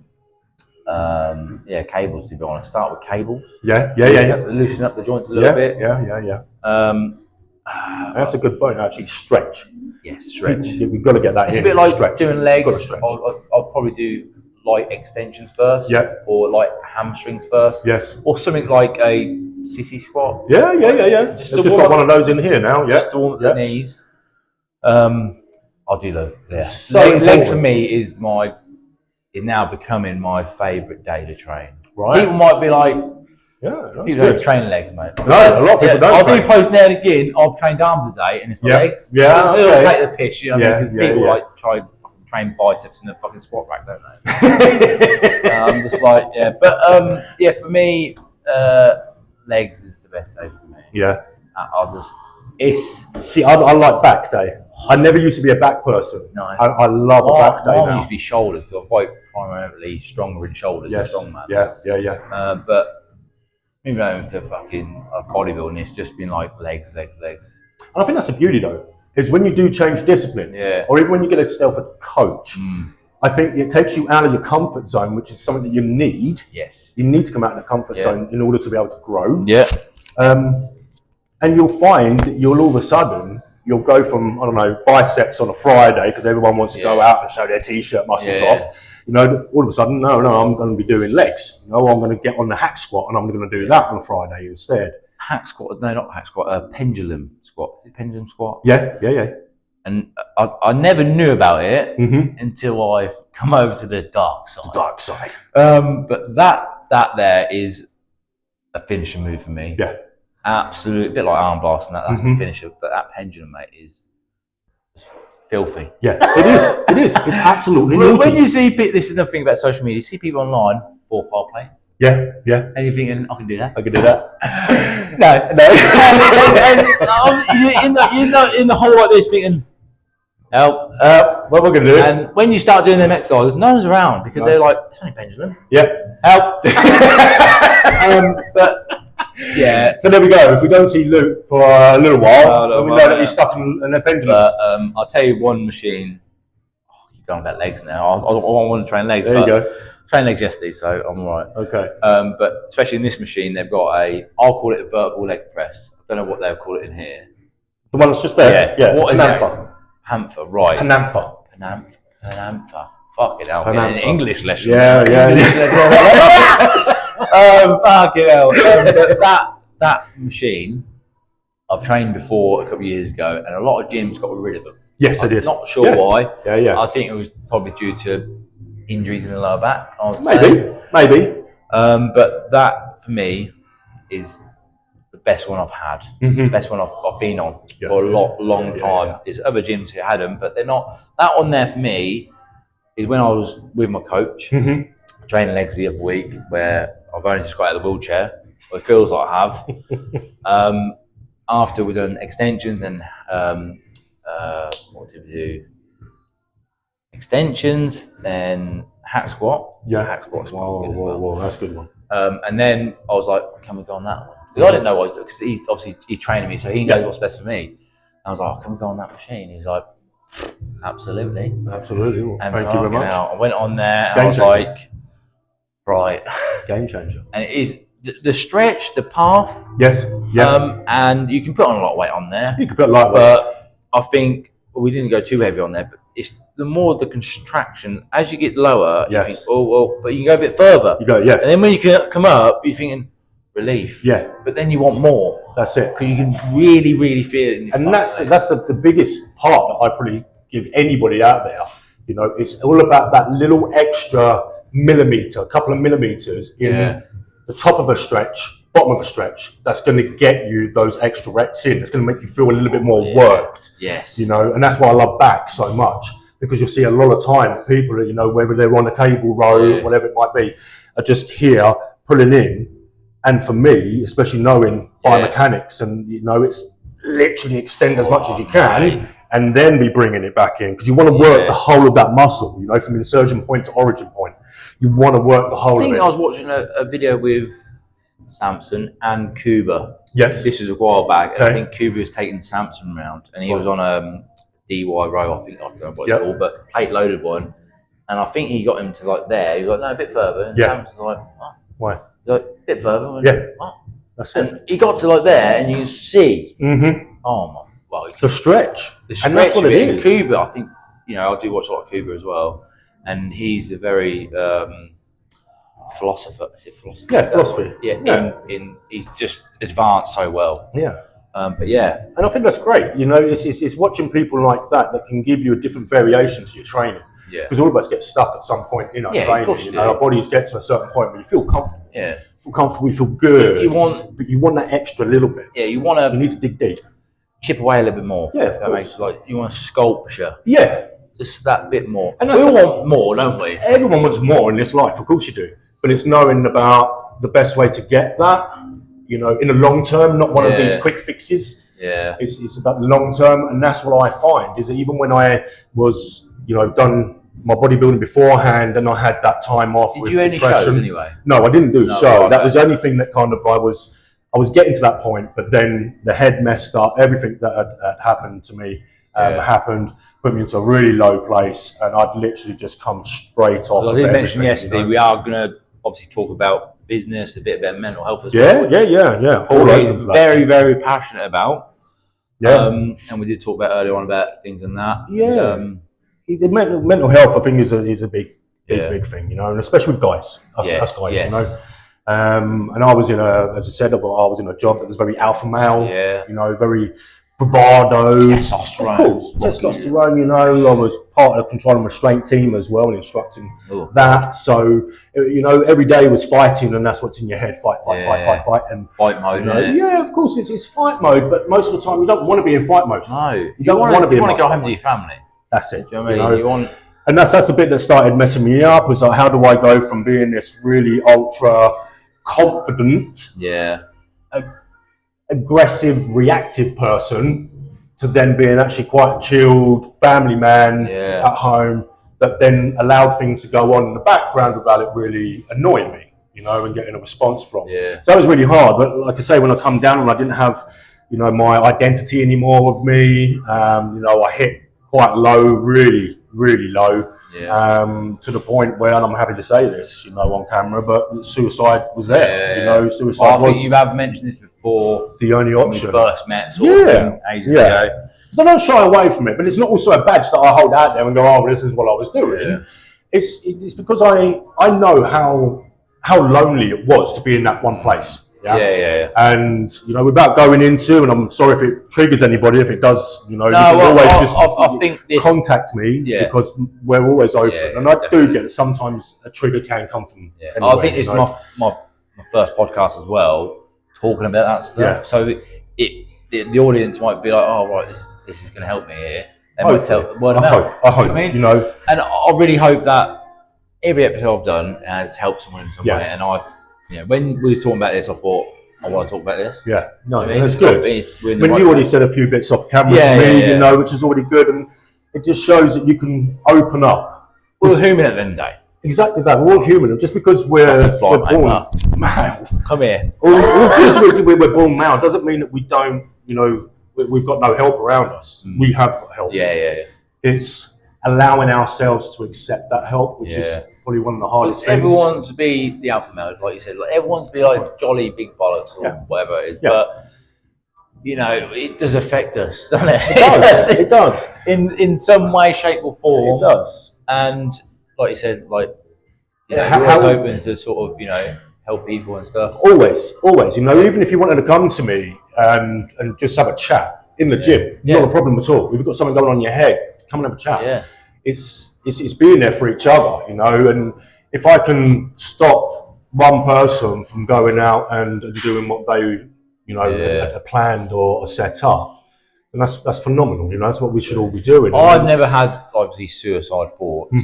[SPEAKER 1] Cables. To be honest, start with cables. Loosen up the joints a little bit.
[SPEAKER 2] Yeah. That's a good point. Actually, stretch.
[SPEAKER 1] Yes, stretch.
[SPEAKER 2] We've got to get that.
[SPEAKER 1] It's a bit like doing legs. I'll probably do light extensions first.
[SPEAKER 2] Yeah.
[SPEAKER 1] Or light hamstrings first.
[SPEAKER 2] Yes.
[SPEAKER 1] Or something like a sissy squat.
[SPEAKER 2] Yeah. Just got one of those in here now. Yeah.
[SPEAKER 1] Just to warm up the knees. I'll do the legs for me is now becoming my favourite day to train. Right. People might be like, people don't train legs, mate.
[SPEAKER 2] No, a lot of people don't.
[SPEAKER 1] I'll do post now and again. I've trained arms today, and it's my legs.
[SPEAKER 2] Yeah,
[SPEAKER 1] I still take the piss, you know, because people like try fucking train biceps in the fucking squat rack, don't they? I'm just like, but for me, legs is the best day for me.
[SPEAKER 2] Yeah,
[SPEAKER 1] I
[SPEAKER 2] like back day. I never used to be a back person.
[SPEAKER 1] No,
[SPEAKER 2] I love a back day now.
[SPEAKER 1] Mine used to be shoulders because I'm quite primarily stronger in shoulders than strongman.
[SPEAKER 2] Yeah.
[SPEAKER 1] But moving over to fucking bodybuilding, it's just been like legs. And
[SPEAKER 2] I think that's the beauty though, is when you do change disciplines, or even when you get yourself a coach, I think it takes you out of your comfort zone, which is something that you need.
[SPEAKER 1] Yes.
[SPEAKER 2] You need to come out of the comfort zone in order to be able to grow.
[SPEAKER 1] Yeah.
[SPEAKER 2] And you'll find that you'll all of a sudden, you'll go from, I don't know, biceps on a Friday because everyone wants to go out and show their t-shirt muscles off. You know, all of a sudden, no, I'm going to be doing legs. No, I'm going to get on the hack squat and I'm going to do that on a Friday instead.
[SPEAKER 1] Hack squat? No, not hack squat. Pendulum squat. Is it pendulum squat?
[SPEAKER 2] Yeah.
[SPEAKER 1] And I never knew about it until I come over to the dark side. But that there is a finisher move for me.
[SPEAKER 2] Yeah.
[SPEAKER 1] Absolutely, a bit like arm blast and that's the finisher. But that pendulum, mate, is filthy.
[SPEAKER 2] Yeah, it is. It's absolutely naughty.
[SPEAKER 1] When you see this is the thing about social media. You see people online 4 or 5 plates.
[SPEAKER 2] Yeah.
[SPEAKER 1] And you're thinking, I can do that.
[SPEAKER 2] I can do that.
[SPEAKER 1] and in the whole like this, thinking, help.
[SPEAKER 2] What we're gonna do?
[SPEAKER 1] And when you start doing them exercises, no one's around because they're like, it's only pendulum.
[SPEAKER 2] Yeah.
[SPEAKER 1] Help. But yeah.
[SPEAKER 2] So there we go. If we don't see Luke for a little while, then we know that he's stuck in a pendulum.
[SPEAKER 1] But I'll tell you one machine. I keep going about legs now. I want to train legs.
[SPEAKER 2] There you go.
[SPEAKER 1] Trained legs yesterday, so I'm all right.
[SPEAKER 2] Okay.
[SPEAKER 1] But especially in this machine, they've got I'll call it a vertical leg press. I don't know what they'll call it in here.
[SPEAKER 2] The one that's just there?
[SPEAKER 1] Yeah. What is it?
[SPEAKER 2] Panther,
[SPEAKER 1] right.
[SPEAKER 2] Panampa.
[SPEAKER 1] Fucking hell. An English lesson.
[SPEAKER 2] Yeah.
[SPEAKER 1] Fucking hell. But that machine, I've trained before a couple of years ago, and a lot of gyms got rid of them.
[SPEAKER 2] Yes, I did.
[SPEAKER 1] I'm not sure why.
[SPEAKER 2] Yeah.
[SPEAKER 1] I think it was probably due to injuries in the lower back.
[SPEAKER 2] Maybe.
[SPEAKER 1] But that for me is the best one I've had.
[SPEAKER 2] Mm-hmm.
[SPEAKER 1] Best one I've been on for a long time.
[SPEAKER 2] Yeah.
[SPEAKER 1] There's other gyms who had them, but they're not. That one there for me is when I was with my coach, training legs the other week, where I've only just got out of the wheelchair. Or it feels like I have. After we've done extensions and what did we do? Extensions, then hack squat.
[SPEAKER 2] Yeah,
[SPEAKER 1] hack squat.
[SPEAKER 2] Whoa, that's a good one.
[SPEAKER 1] And then I was like, can we go on that one? Because I didn't know what to do, because he's training me, so he knows what's best for me. And I was like, can we go on that machine? He's like, absolutely.
[SPEAKER 2] Well,
[SPEAKER 1] And
[SPEAKER 2] thank you very much.
[SPEAKER 1] I went on there and I was like, right.
[SPEAKER 2] Game changer.
[SPEAKER 1] And it is the stretch, the path.
[SPEAKER 2] Yes. Yeah.
[SPEAKER 1] And you can put on a lot of weight on there.
[SPEAKER 2] You could put lightweight.
[SPEAKER 1] But I think we didn't go too heavy on there, but it's the more the contraction as you get lower, you think, oh well, but you can go a bit further.
[SPEAKER 2] You go, yes.
[SPEAKER 1] And then when you can come up, you're thinking relief.
[SPEAKER 2] Yeah.
[SPEAKER 1] But then you want more.
[SPEAKER 2] That's it.
[SPEAKER 1] Because you can really feel it in your
[SPEAKER 2] that's the biggest part that I probably give anybody out there. You know, it's all about that little extra millimeter, a couple of millimeters in the top of a stretch, bottom of a stretch, that's going to get you those extra reps in. It's going to make you feel a little bit more worked.
[SPEAKER 1] Yes.
[SPEAKER 2] You know, and that's why I love back so much, because you'll see a lot of time people, you know, whether they're on a cable row, whatever it might be, are just here pulling in. And for me, especially knowing biomechanics, and you know, it's literally extend as much as you can and then be bringing it back in, because you want to work the whole of that muscle, you know, from insertion point to origin point. You want to work the whole of it.
[SPEAKER 1] I think I was watching a video with Samson and Kuba.
[SPEAKER 2] Yes.
[SPEAKER 1] This was a while back, and I think Kuba was taking Samson round, and he was on a DY row, I think, I don't know what it's called, but plate loaded one. And I think he got him to like there. He got no, a bit further. And Samson's like, oh.
[SPEAKER 2] Why?
[SPEAKER 1] He's like, a bit further. And
[SPEAKER 2] That's
[SPEAKER 1] and he got to like there, and you can see.
[SPEAKER 2] Mm-hmm.
[SPEAKER 1] Oh my! Well,
[SPEAKER 2] the stretch.
[SPEAKER 1] And that's what it is. Kuba, I think, you know, I do watch a lot of Kuba as well, and he's a very philosopher. Is it philosopher?
[SPEAKER 2] Yeah, philosophy.
[SPEAKER 1] Yeah. He's just advanced so well.
[SPEAKER 2] Yeah.
[SPEAKER 1] But yeah,
[SPEAKER 2] and I think that's great. You know, it's watching people like that can give you a different variation to your training.
[SPEAKER 1] Yeah.
[SPEAKER 2] Because all of us get stuck at some point in our training. You know, our bodies get to a certain point where you feel comfortable.
[SPEAKER 1] Yeah.
[SPEAKER 2] Feel comfortable. You feel good.
[SPEAKER 1] But
[SPEAKER 2] you want that extra little bit.
[SPEAKER 1] Yeah. You
[SPEAKER 2] need to dig deep.
[SPEAKER 1] Chip away a little bit more.
[SPEAKER 2] Yeah.
[SPEAKER 1] That makes like you want a sculpture.
[SPEAKER 2] Yeah.
[SPEAKER 1] Just that bit more.
[SPEAKER 2] And
[SPEAKER 1] we all want more, don't we?
[SPEAKER 2] Everyone wants more in this life. Of course you do. But it's knowing about the best way to get that. You know, in the long term, not one of these quick fixes.
[SPEAKER 1] Yeah.
[SPEAKER 2] It's about the long term, and that's what I find is that even when I was, you know, done my bodybuilding beforehand and I had that time off.
[SPEAKER 1] Did you any shows anyway?
[SPEAKER 2] No, I didn't do show. Right, that was the only thing that kind of I was getting to that point, but then the head messed up. Everything that had happened to me happened, put me into a really low place, and I'd literally just come straight off.
[SPEAKER 1] I did mention yesterday, you know? We are going to obviously talk about business, a bit about mental health as
[SPEAKER 2] well. Yeah.
[SPEAKER 1] All he's very, very passionate about.
[SPEAKER 2] Yeah.
[SPEAKER 1] And we did talk about earlier on about things and that.
[SPEAKER 2] Yeah. The mental health, I think, is a big thing, you know, and especially with guys, us guys, you know. And I was as I said, I was in a job that was very alpha male, you know, very bravado.
[SPEAKER 1] Testosterone.
[SPEAKER 2] Of course, testosterone, you know. I was part of the control and restraint team as well, instructing that. So, you know, every day was fighting, and that's what's in your head, fight. And
[SPEAKER 1] fight mode,
[SPEAKER 2] you know, yeah, of course, it's fight mode, but most of the time you don't want to be in fight mode.
[SPEAKER 1] No.
[SPEAKER 2] You don't want to be.
[SPEAKER 1] You want to go home to your family.
[SPEAKER 2] That's it.
[SPEAKER 1] Do you know what I mean? You want
[SPEAKER 2] And that's the bit that started messing me up. Was like, how do I go from being this really ultra confident, aggressive, reactive person to then being actually quite a chilled family man at home that then allowed things to go on in the background without it really annoying me, you know, and getting a response from. So that was really hard. But like I say, when I come down and I didn't have, you know, my identity anymore with me, you know, I hit quite low, really, really low, to the point where, and I'm happy to say this, you know, on camera, but suicide was there. You know, suicide
[SPEAKER 1] I think you have mentioned this before.
[SPEAKER 2] The only option.
[SPEAKER 1] When we first met, sort of thing, ages ago.
[SPEAKER 2] I don't shy away from it, but it's not also a badge that I hold out there and go, "Oh, well, this is what I was doing." It's because I know how lonely it was to be in that one place. And you know, without going into, and I'm sorry if it triggers anybody, if it does, you know, you can always
[SPEAKER 1] I think
[SPEAKER 2] contact me because we're always open. And I do get that sometimes a trigger can come from. Anywhere,
[SPEAKER 1] I think this is my first podcast as well, talking about that stuff. So the audience might be like, "Oh, right, this is going to help me here." They might tell word of mouth.
[SPEAKER 2] I hope. I mean, you know,
[SPEAKER 1] and I really hope that every episode I've done has helped someone in some way. And when we were talking about this, I thought, I want to talk about this.
[SPEAKER 2] That's good. When you already said a few bits off camera to me, you know, which is already good, and it just shows that you can open up.
[SPEAKER 1] We're human at the end of the day.
[SPEAKER 2] Exactly that. We're all human, and just because we're born male,
[SPEAKER 1] come here.
[SPEAKER 2] Because we're born male doesn't mean that we don't. You know, we've got no help around us. We have got help. It's allowing ourselves to accept that help, which is probably one of the hardest things.
[SPEAKER 1] Everyone wants to be the alpha male, like you said. Like, everyone wants to be like jolly big bollocks or whatever it is. But you know, it does affect us, doesn't it?
[SPEAKER 2] It does.
[SPEAKER 1] In some way, shape, or form.
[SPEAKER 2] It does.
[SPEAKER 1] And like you said, like you're always open to sort of, you know, help people and stuff.
[SPEAKER 2] Always. You know, even if you wanted to come to me and just have a chat in the gym, not a problem at all. If you've got something going on in your head, come and have a chat. It's being there for each other, you know. And if I can stop one person from going out and doing what they, you know, are planned or set up, then that's phenomenal. You know, that's what we should all be doing.
[SPEAKER 1] I've never had obviously suicide thoughts,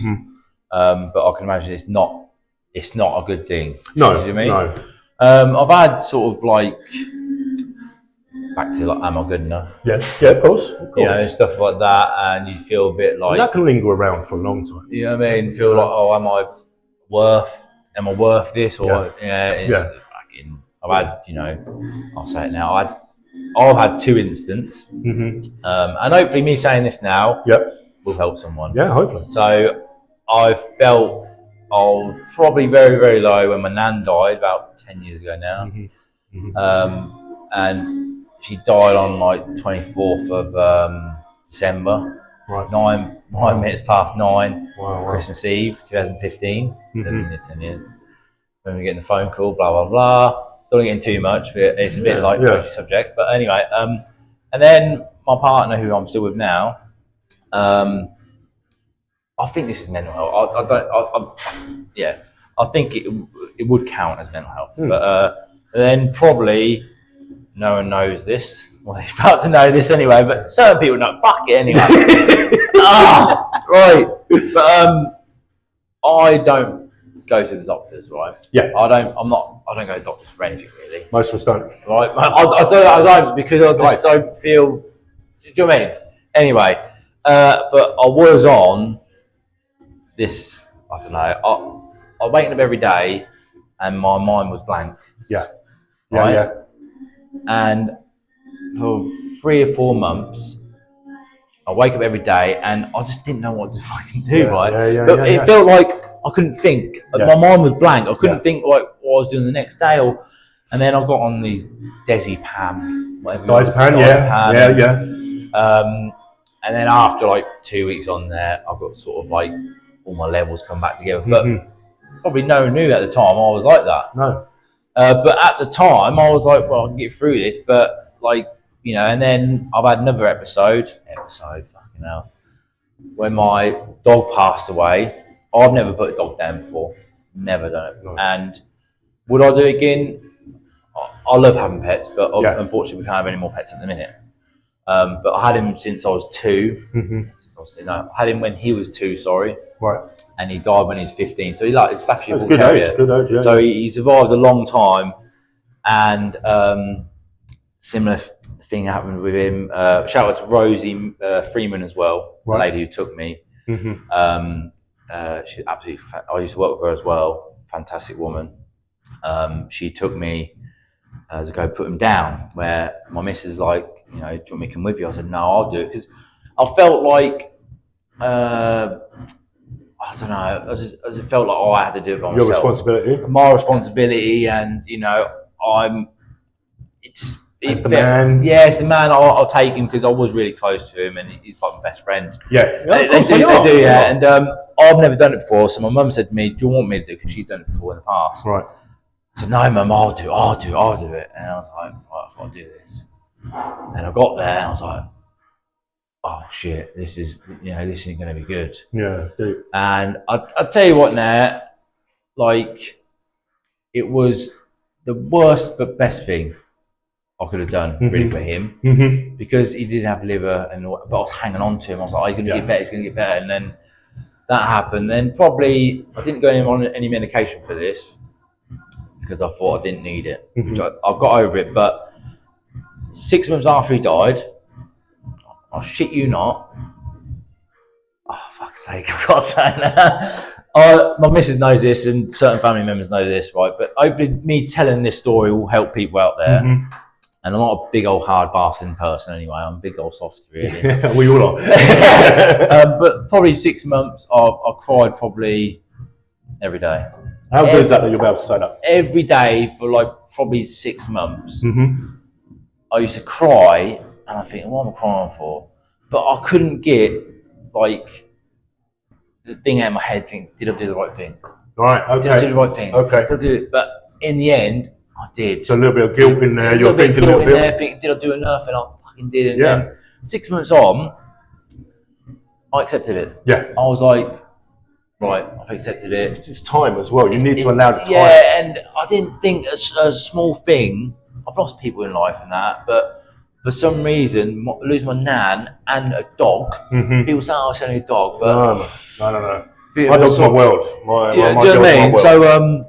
[SPEAKER 1] but I can imagine it's not a good thing.
[SPEAKER 2] No,
[SPEAKER 1] you know what I mean? I've had sort of like back to like, am I good enough?
[SPEAKER 2] Yeah, of course.
[SPEAKER 1] You know, stuff like that, and you feel a bit like,
[SPEAKER 2] and that can linger around for a long time.
[SPEAKER 1] You know what I mean? Feel like, oh, am I worth this? Or fucking, I've had, you know, I'll say it now. I've had 2 incidents, and hopefully me saying this now will help someone.
[SPEAKER 2] Yeah, hopefully.
[SPEAKER 1] So I felt I was probably very, very low when my nan died about 10 years ago now, and she died on like 24th of December, 9 minutes past 9, Christmas Eve, 2015, 10 years. When we get the phone call, blah, blah, blah. Don't want to get into too much, but it's a bit like a touchy subject. But anyway, and then my partner, who I'm still with now, I think this is mental health. I think it would count as mental health. But then probably no one knows this. Well, they're about to know this anyway, but certain people know. Fuck it anyway. Right. But I don't go to the doctors, right? I don't go to doctors for anything really.
[SPEAKER 2] Most of us don't.
[SPEAKER 1] Right. I don't because I just don't feel. Do you know what I mean? Anyway, but I was on this. I don't know. I waking up every day, and my mind was blank. Right? And for 3 or 4 months, I wake up every day, and I just didn't know what to fucking do. But it felt like I couldn't think. My mind was blank. I couldn't think like what I was doing the next day, and then I got on these diazepam, whatever. And then after like 2 weeks on there, I got sort of like all my levels come back together. But probably no one knew at the time I was like that.
[SPEAKER 2] No.
[SPEAKER 1] But at the time, I was like, well, I can get through this. But like, you know, and then I've had another episode, fucking hell, when my dog passed away. I've never put a dog down before, never done it. No. And would I do it again? I love having pets, but unfortunately we can't have any more pets at the minute. But I had him since I was 2, since I No, I had him when he was 2. Sorry.
[SPEAKER 2] Right.
[SPEAKER 1] And he died when he was 15. So he like Staffordshire Bull
[SPEAKER 2] Good
[SPEAKER 1] Terrier.
[SPEAKER 2] age. Good age. Yeah.
[SPEAKER 1] So he survived a long time, and similar thing happened with him. Shout out to Rosie Freeman as well, the lady who took me. She's absolutely. I used to work with her as well. Fantastic woman. She took me to go put him down. Where my missus like, do you want me to come with you? I said no, I'll do it because I felt like. I don't know. I just felt like I had to do it by myself.
[SPEAKER 2] Your responsibility.
[SPEAKER 1] My responsibility, and It's the man. Yeah, it's the man. I'll take him because I was really close to him, and he's like my best friend.
[SPEAKER 2] Yeah,
[SPEAKER 1] they do. Yeah, and I've never done it before. So my mum said to me, "Do you want me to do it?" Because she's done it before in the past.
[SPEAKER 2] Right.
[SPEAKER 1] I said, "No, mum, I'll do it." And I was like, "Right, I've got to do this." And I got there, and I was like, "Oh shit, this isn't going to be good."
[SPEAKER 2] Yeah, dude.
[SPEAKER 1] And I tell you what, now, like, it was the worst but best thing I could have done really for him because he did have liver, but I was hanging on to him. I was like, "Oh, he's going to get better. He's going to get better." And then that happened. Then probably I didn't go on any medication for this because I thought I didn't need it. Which I got over it, but 6 months after he died, I'll shit you not. Oh, fuck's sake, I've got to say that. My missus knows this, and certain family members know this, right? But hopefully, me telling this story will help people out there. And I'm not a big old hard bastard person anyway. I'm a big old soft, really.
[SPEAKER 2] Yeah, we all are.
[SPEAKER 1] But probably 6 months, I cried probably every day.
[SPEAKER 2] How good is that you'll be able to say that?
[SPEAKER 1] Every day for like probably 6 months. I used to cry, and I think, what am I crying for? But I couldn't get like the thing out of my head. Think, did I do the right thing?
[SPEAKER 2] Right. Okay.
[SPEAKER 1] Did I do the right thing?
[SPEAKER 2] Okay.
[SPEAKER 1] Did I do it? But in the end, I did.
[SPEAKER 2] So a little bit of guilt in there. You're thinking a little bit. There,
[SPEAKER 1] thinking, did I do enough? And I fucking did. And then 6 months on, I accepted it.
[SPEAKER 2] Yeah.
[SPEAKER 1] I was like, right, I've accepted it.
[SPEAKER 2] It's just time as well. You need to allow the time.
[SPEAKER 1] Yeah, and I didn't think a small thing. I've lost people in life and that, but for some reason, losing my nan and a dog. People say, "Oh, it's only a dog," but
[SPEAKER 2] no. My dog's my world. My
[SPEAKER 1] do you know what I mean? So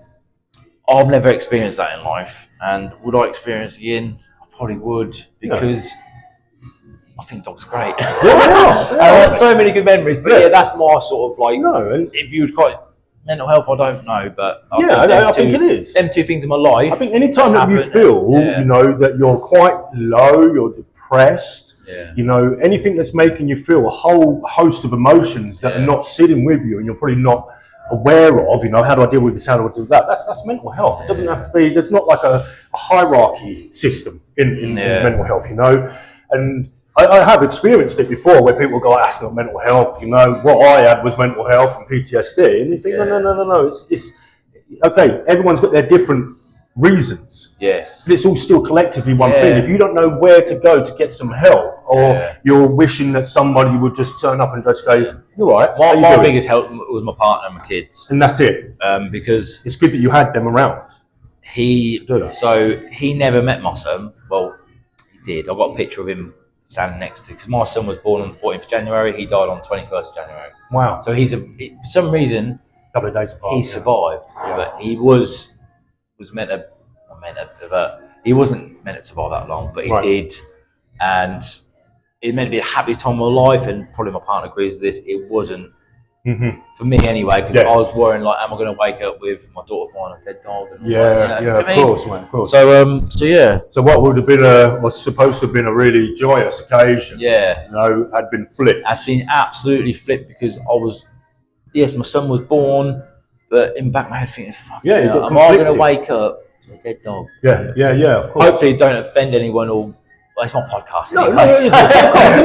[SPEAKER 1] I've never experienced that in life, and would I experience it again? I probably would, because I think dogs are great. I had so many good memories, but that's my sort of like. If you would call it mental health, I don't know, but
[SPEAKER 2] I think it is.
[SPEAKER 1] Them two things in my life.
[SPEAKER 2] I think any time that you feel, that you're quite low, you're depressed, anything that's making you feel a whole host of emotions that are not sitting with you, and you're probably not aware of, how do I deal with this, how do I do that? That's mental health. It doesn't have to be. There's not like a hierarchy system in mental health, and I have experienced it before where people go, "That's not mental health." What I had was mental health and PTSD, and you think, no. It's okay. Everyone's got their different reasons.
[SPEAKER 1] Yes,
[SPEAKER 2] but it's all still collectively one thing. If you don't know where to go to get some help, or you're wishing that somebody would just turn up and just go, "You're right."
[SPEAKER 1] My biggest help was my partner and my kids,
[SPEAKER 2] and that's it.
[SPEAKER 1] Because
[SPEAKER 2] it's good that you had them around.
[SPEAKER 1] He never met my son. Well, he did. I've got a picture of him standing next to, because my son was born on the 14th of January, he died on the 21st of January.
[SPEAKER 2] Wow.
[SPEAKER 1] So for some reason,
[SPEAKER 2] a couple of days apart,
[SPEAKER 1] he survived. But he was he wasn't meant to survive that long, but he did. And it meant to be the happiest time of my life, and probably my partner agrees with this, it wasn't. For me anyway, because I was worrying, like, am I going to wake up with my daughter finding a dead dog? And
[SPEAKER 2] of course, man, of course.
[SPEAKER 1] So
[SPEAKER 2] what would have been was supposed to have been a really joyous occasion. Had been flipped.
[SPEAKER 1] It's been absolutely flipped, because my son was born, but in the back of my head thinking, fuck, am I going to wake up to a dead dog?
[SPEAKER 2] Yeah, of course.
[SPEAKER 1] Hopefully, don't offend anyone or. Well, it's my podcast.
[SPEAKER 2] No,
[SPEAKER 1] it's
[SPEAKER 2] a podcast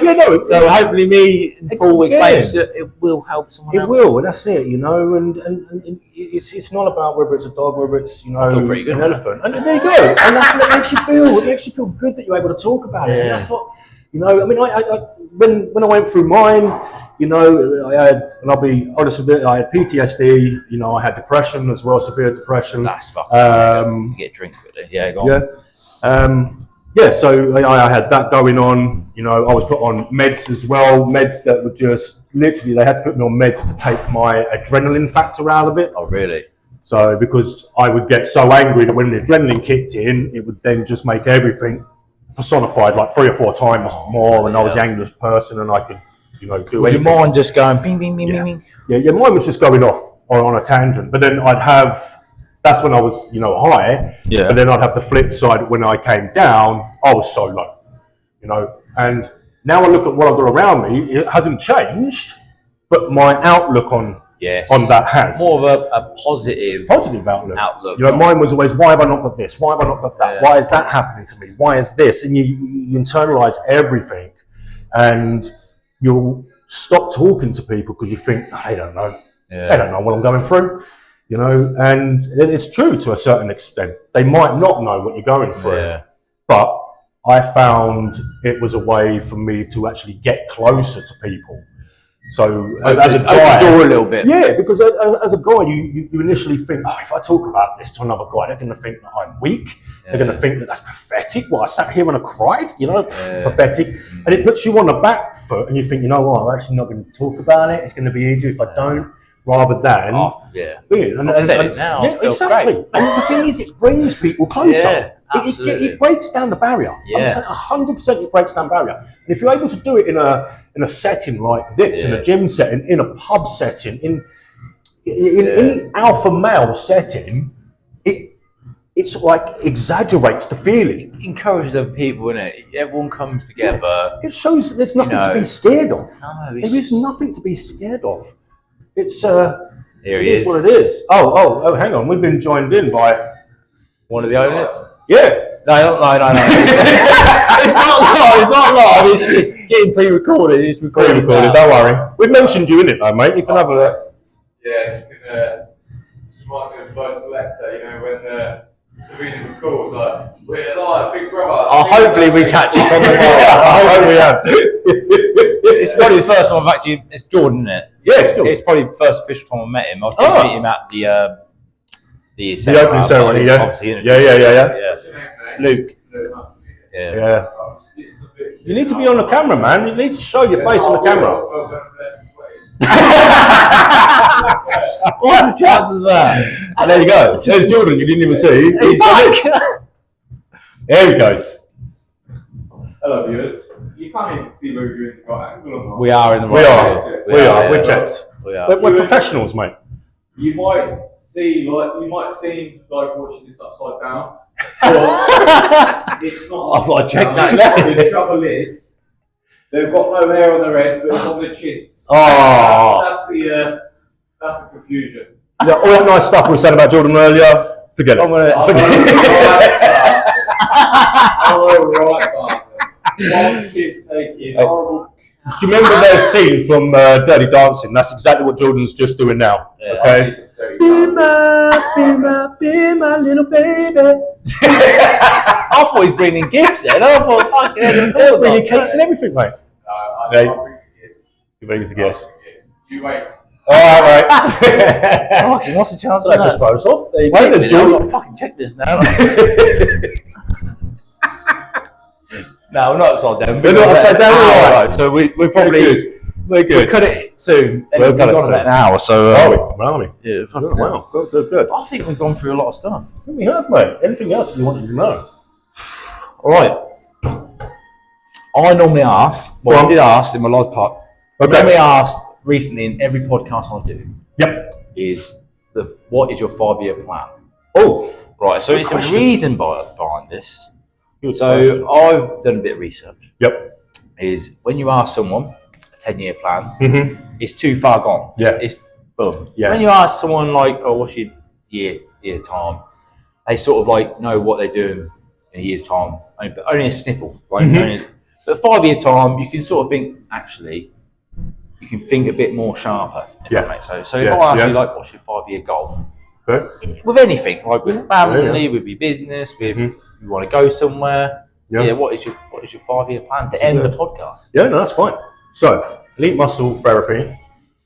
[SPEAKER 2] anyway.
[SPEAKER 1] So hopefully, me and Paul explains it will help someone else.
[SPEAKER 2] It will, and that's it. And it's not about whether it's a dog, whether it's an elephant. And there you go. And that's what it makes you feel. It makes you feel good that you're able to talk about it. And that's what I mean. When I went through mine, I had, and I'll be honest with it, I had PTSD. I had depression as well, severe depression.
[SPEAKER 1] That's fucking. You get a drink with it. Yeah, go on.
[SPEAKER 2] Yeah. yeah, so I had that going on. You know, I was put on meds as well. Meds that were just literally, they had to put me on meds to take my adrenaline factor out of it.
[SPEAKER 1] Oh, really?
[SPEAKER 2] So because I would get so angry that when the adrenaline kicked in, it would then just make everything personified like 3 or 4 times more, and I was the angriest person, and I could, you know, do
[SPEAKER 1] Was
[SPEAKER 2] anything.
[SPEAKER 1] your mind just going bing, bing, bing, bing, bing?
[SPEAKER 2] Yeah, mine was just going off on a tangent. But then I'd have, that's when I was, you know, high.
[SPEAKER 1] Yeah.
[SPEAKER 2] But then I'd have the flip side when I came down, I was so low, you know. And now I look at what I've got around me, it hasn't changed, but my outlook on that has.
[SPEAKER 1] More of a positive outlook.
[SPEAKER 2] You know, mine was always, why have I not got this? Why have I not got that? Why is that happening to me? Why is this? And you internalize everything, and you'll stop talking to people because you think, oh, they don't know. They don't know what I'm going through, you know. And it's true to a certain extent. They might not know what you're going through, but I found it was a way for me to actually get closer to people. So as a guy,
[SPEAKER 1] open the door a little bit.
[SPEAKER 2] Yeah, because as a guy, you initially think, oh, if I talk about this to another guy, they're going to think that I'm weak. They're going to think that that's pathetic. Well, I sat here and I cried, you know, pathetic. And it puts you on the back foot, and you think, you know what, I'm actually not going to talk about it. It's going to be easier if I don't, rather than.
[SPEAKER 1] I've said it now.
[SPEAKER 2] Yeah, exactly.
[SPEAKER 1] Great.
[SPEAKER 2] And the thing is, it brings people closer.
[SPEAKER 1] Yeah. Absolutely.
[SPEAKER 2] It breaks down the barrier. I'm telling you, 100% it breaks down the barrier. And if you're able to do it in a setting like this, in a gym setting, in a pub setting, in any alpha male setting, it's like exaggerates the feeling.
[SPEAKER 1] It encourages other people, innit? Everyone comes together.
[SPEAKER 2] It shows that there's nothing to be scared of.
[SPEAKER 1] No,
[SPEAKER 2] there is nothing to be scared of. It's
[SPEAKER 1] here he is.
[SPEAKER 2] What it is. Oh, hang on. We've been joined in by
[SPEAKER 1] one of the owners.
[SPEAKER 2] Yeah.
[SPEAKER 1] No. It's not live. It's getting pre-recorded. It's recorded.
[SPEAKER 2] Don't worry. We've mentioned you in it, though, mate. You can have a.
[SPEAKER 3] Yeah, you can. Just reminds me of Blow Selector. You know when Davina McCall's like, "We're live, Big Brother."
[SPEAKER 1] Oh, hopefully we catch this on the mic.
[SPEAKER 2] I hope we have.
[SPEAKER 1] It's probably the first time I've actually. It's Jordan, isn't it?
[SPEAKER 2] Yeah, it's Jordan.
[SPEAKER 1] It's probably the first official time I met him. I did meet him at the
[SPEAKER 2] opening ceremony. Yeah.
[SPEAKER 1] Obviously,
[SPEAKER 2] Yeah.
[SPEAKER 3] What's your name, mate?
[SPEAKER 1] Luke.
[SPEAKER 3] Nice to meet you.
[SPEAKER 1] Yeah.
[SPEAKER 3] Oh, it's a bit-
[SPEAKER 2] You need to be on the camera, man. You need to show your face on the camera.
[SPEAKER 1] What's the chances of that?
[SPEAKER 2] And there you go. There's Jordan. You didn't even see. He's done it. There he goes.
[SPEAKER 3] Hello, viewers. You can't even see where we're in the right angle or not.
[SPEAKER 1] We are in the
[SPEAKER 2] We
[SPEAKER 1] right
[SPEAKER 2] are.
[SPEAKER 1] place.
[SPEAKER 2] We are. We're checked.
[SPEAKER 1] We are.
[SPEAKER 2] We're professionals, mate.
[SPEAKER 3] You might seem like watching this upside down. But it's not.
[SPEAKER 1] I've got to check
[SPEAKER 3] upside
[SPEAKER 1] that
[SPEAKER 3] down.
[SPEAKER 1] now.
[SPEAKER 3] The trouble is, they've got no hair on their heads, but it's on their chins.
[SPEAKER 2] Oh.
[SPEAKER 3] That's the confusion.
[SPEAKER 2] Yeah, all that nice stuff we said about Jordan earlier, forget it.
[SPEAKER 1] I'm gonna.
[SPEAKER 3] One kiss taking horrible.
[SPEAKER 2] Do you remember their scene from Dirty Dancing? That's exactly what Jordan's just doing now. Okay. Be my little baby.
[SPEAKER 1] I thought he was bringing gifts then. I thought, fuck yeah,
[SPEAKER 2] They're bringing cakes and everything, mate.
[SPEAKER 3] I'll
[SPEAKER 2] Hey.
[SPEAKER 3] bring the gifts.
[SPEAKER 2] You bring us a gift.
[SPEAKER 3] You wait.
[SPEAKER 2] All right.
[SPEAKER 1] Fucking, what's the chance of
[SPEAKER 2] That
[SPEAKER 1] that?
[SPEAKER 2] just throws off. There you
[SPEAKER 1] Wait
[SPEAKER 2] go.
[SPEAKER 1] a
[SPEAKER 2] There's
[SPEAKER 1] minute, I've got
[SPEAKER 2] Jordan.
[SPEAKER 1] to fucking check this now. No, we're not upside down.
[SPEAKER 2] We're not upside down,
[SPEAKER 1] All
[SPEAKER 2] all right.
[SPEAKER 1] right. So we probably
[SPEAKER 2] We're
[SPEAKER 1] we'll
[SPEAKER 2] good.
[SPEAKER 1] cut it soon.
[SPEAKER 2] We'll
[SPEAKER 1] We've
[SPEAKER 2] cut it
[SPEAKER 1] gone
[SPEAKER 2] soon.
[SPEAKER 1] about an hour, so
[SPEAKER 2] Are we?
[SPEAKER 1] yeah, fucking
[SPEAKER 2] Oh, wow. Good.
[SPEAKER 1] I think we've gone through a lot of stuff.
[SPEAKER 2] We have, mate. Anything else you wanted to know?
[SPEAKER 1] All right. I normally ask. Well, I did ask in my live part. I normally ask recently in every podcast I do.
[SPEAKER 2] Yep.
[SPEAKER 1] Is what is your 5-year plan?
[SPEAKER 2] Oh,
[SPEAKER 1] Right. So
[SPEAKER 2] Good
[SPEAKER 1] it's
[SPEAKER 2] question.
[SPEAKER 1] a reason behind this.
[SPEAKER 2] good
[SPEAKER 1] So
[SPEAKER 2] question.
[SPEAKER 1] I've done a bit of research.
[SPEAKER 2] Yep.
[SPEAKER 1] Is when you ask someone a 10-year plan,
[SPEAKER 2] Mm-hmm.
[SPEAKER 1] it's too far gone.
[SPEAKER 2] Yeah.
[SPEAKER 1] It's boom.
[SPEAKER 2] Yeah.
[SPEAKER 1] When you ask someone like, oh, what's your year's time? They sort of like know what they're doing in a year's time, but only a snipple. Right?
[SPEAKER 2] Mhm.
[SPEAKER 1] But 5-year time, you can sort of think, actually, you can think a bit more sharper. If
[SPEAKER 2] Yeah.
[SPEAKER 1] that makes sense. So if
[SPEAKER 2] Yeah,
[SPEAKER 1] I ask
[SPEAKER 2] yeah.
[SPEAKER 1] you, like, what's your 5-year goal?
[SPEAKER 2] Okay.
[SPEAKER 1] With anything, like with family,
[SPEAKER 2] Yeah.
[SPEAKER 1] with your business, with
[SPEAKER 2] Mhm.
[SPEAKER 1] you want to go somewhere. So
[SPEAKER 2] Yeah.
[SPEAKER 1] yeah, what is your 5-year plan to end the podcast?
[SPEAKER 2] Yeah, no, that's fine. So, elite muscle therapy,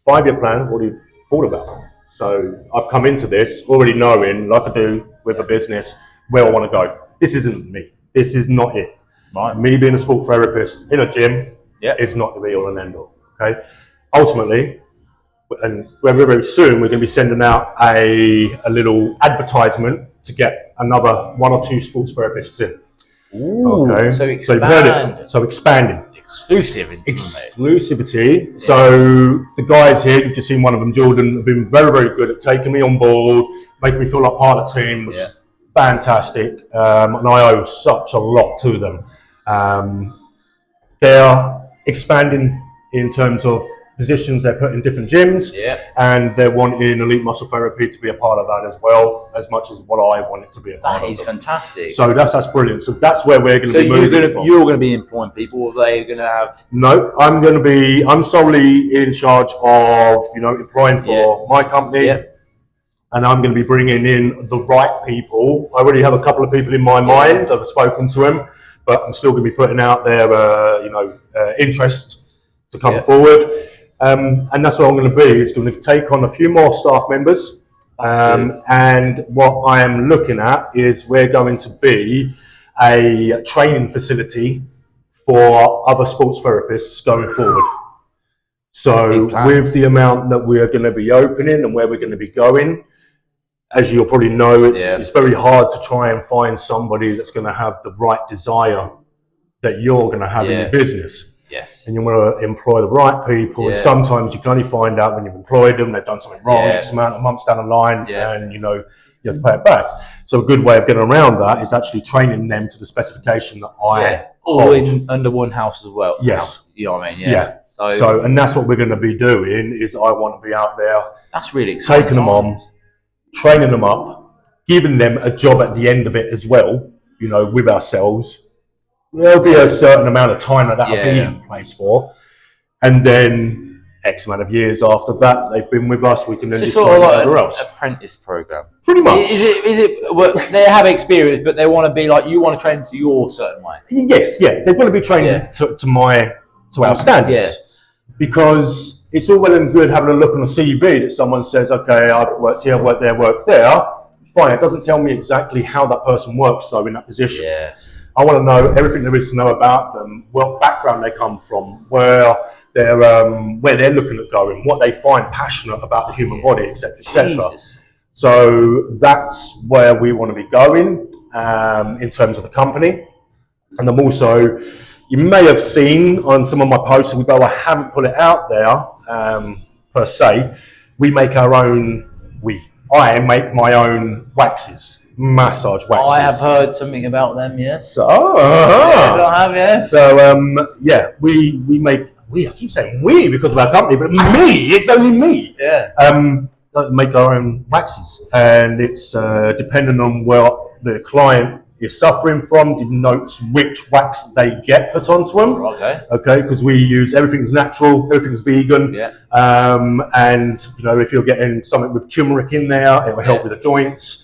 [SPEAKER 2] 5-year plan, what have you thought about? So, I've come into this already knowing, like I do with a business, where I want to go. This isn't me. this is not it.
[SPEAKER 1] Right.
[SPEAKER 2] Me being a sport therapist in a gym is not the be all and end all. Okay. Ultimately, and very soon we're going to be sending out a little advertisement to get another 1 or 2 sports therapists in.
[SPEAKER 1] Ooh,
[SPEAKER 2] okay.
[SPEAKER 1] So
[SPEAKER 2] you've heard it. So expanding. Exclusivity.
[SPEAKER 1] Yeah.
[SPEAKER 2] So the guys here, you've just seen one of them, Jordan, have been very, very good at taking me on board, making me feel like part of the team, which is fantastic. And I owe such a lot to them. They're expanding in terms of positions they're put in different gyms, and they're wanting elite muscle therapy to be a part of that as well, as much as what I want it to be a part of.
[SPEAKER 1] That is fantastic.
[SPEAKER 2] So that's brilliant. So that's where we're going to be moving. So
[SPEAKER 1] you're going to be employing people, or are they going to have?
[SPEAKER 2] No, I'm solely in charge of employing for my company, and I'm going to be bringing in the right people. I already have a couple of people in my mind. I've spoken to them, but I'm still going to be putting out their interest to come forward. And that's what I'm going to be. It's going to take on a few more staff members. And what I am looking at is we're going to be a training facility for other sports therapists going forward. So with the amount that we are going to be opening and where we're going to be going, as you'll probably know, it's very hard to try and find somebody that's going to have the right desire that you're going to have in your business.
[SPEAKER 1] Yes.
[SPEAKER 2] And you want to employ the right people, and sometimes you can only find out when you've employed them, they've done something wrong X amount of months down the line, and you have to pay it back. So a good way of getting around that is actually training them to the specification that I hold.
[SPEAKER 1] Under one house as well.
[SPEAKER 2] Yes.
[SPEAKER 1] You know what I mean?
[SPEAKER 2] Yeah. So and that's what we're going to be doing. Is I want to be out there.
[SPEAKER 1] That's really exciting.
[SPEAKER 2] Taking them on, training them up, giving them a job at the end of it as well. With ourselves. There'll be a certain amount of time that will be in place for, and then X amount of years after that they've been with us, we can then decide
[SPEAKER 1] sort of like
[SPEAKER 2] somewhere else.
[SPEAKER 1] Apprentice program,
[SPEAKER 2] pretty much.
[SPEAKER 1] Is it? Well, they have experience, but they want to be like you want to train to your certain way.
[SPEAKER 2] Yes, they've got to be trained to our standards, because it's all well and good having a look on a CV that someone says, okay, I've worked here, I've worked there, worked there. Fine, it doesn't tell me exactly how that person works though in that position.
[SPEAKER 1] Yes.
[SPEAKER 2] I want to know everything there is to know about them, what background they come from, where they're looking at going, what they find passionate about the human body, etc., etc. So that's where we want to be going in terms of the company. And I'm also, you may have seen on some of my posts, although I haven't put it out there per se, I make my own waxes. Massage waxes.
[SPEAKER 1] I have heard something about them, yes.
[SPEAKER 2] So,
[SPEAKER 1] yes, I have, yes.
[SPEAKER 2] So, we make, I keep saying we because of our company, but it's only me.
[SPEAKER 1] Yeah.
[SPEAKER 2] Make our own waxes, and it's depending on what the client is suffering from, denotes which wax they get put onto them. Okay, because we use everything's natural, everything's vegan. And if you're getting something with turmeric in there, it will help with the joints.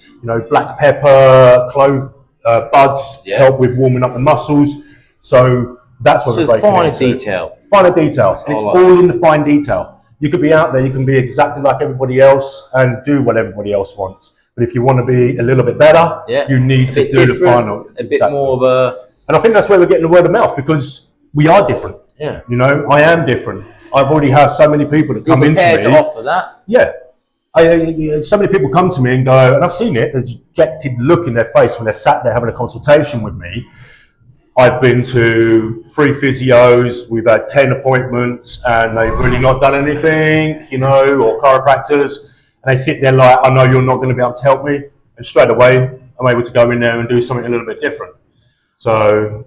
[SPEAKER 2] Black pepper, clove buds help with warming up the muscles. So that's what we're breaking
[SPEAKER 1] finer detail.
[SPEAKER 2] Finer detail. And it's all in the fine detail. You could be out there, you can be exactly like everybody else and do what everybody else wants. But if you want to be a little bit better, you need to do the final.
[SPEAKER 1] A bit more of a...
[SPEAKER 2] And I think that's where we're getting the word of mouth, because we are different.
[SPEAKER 1] Yeah.
[SPEAKER 2] I am different. I've already had so many people that come into me.
[SPEAKER 1] You're prepared to offer that?
[SPEAKER 2] Yeah. So many people come to me and go, and I've seen it, a dejected look in their face when they're sat there having a consultation with me. I've been to 3 physios, we've had 10 appointments, and they've really not done anything, or chiropractors, and they sit there like, I know you're not going to be able to help me, and straight away, I'm able to go in there and do something a little bit different. So,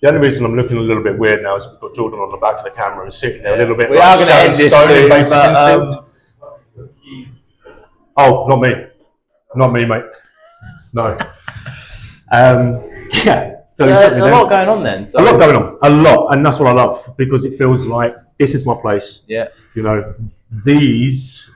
[SPEAKER 2] the only reason I'm looking a little bit weird now is we've got Jordan on the back of the camera and sitting there a little bit.
[SPEAKER 1] We are going to end this soon, but...
[SPEAKER 2] Oh, not me, mate. No. Yeah. So
[SPEAKER 1] a lot going on then.
[SPEAKER 2] A lot going on, a lot, and that's what I love, because it feels like this is my place.
[SPEAKER 1] Yeah.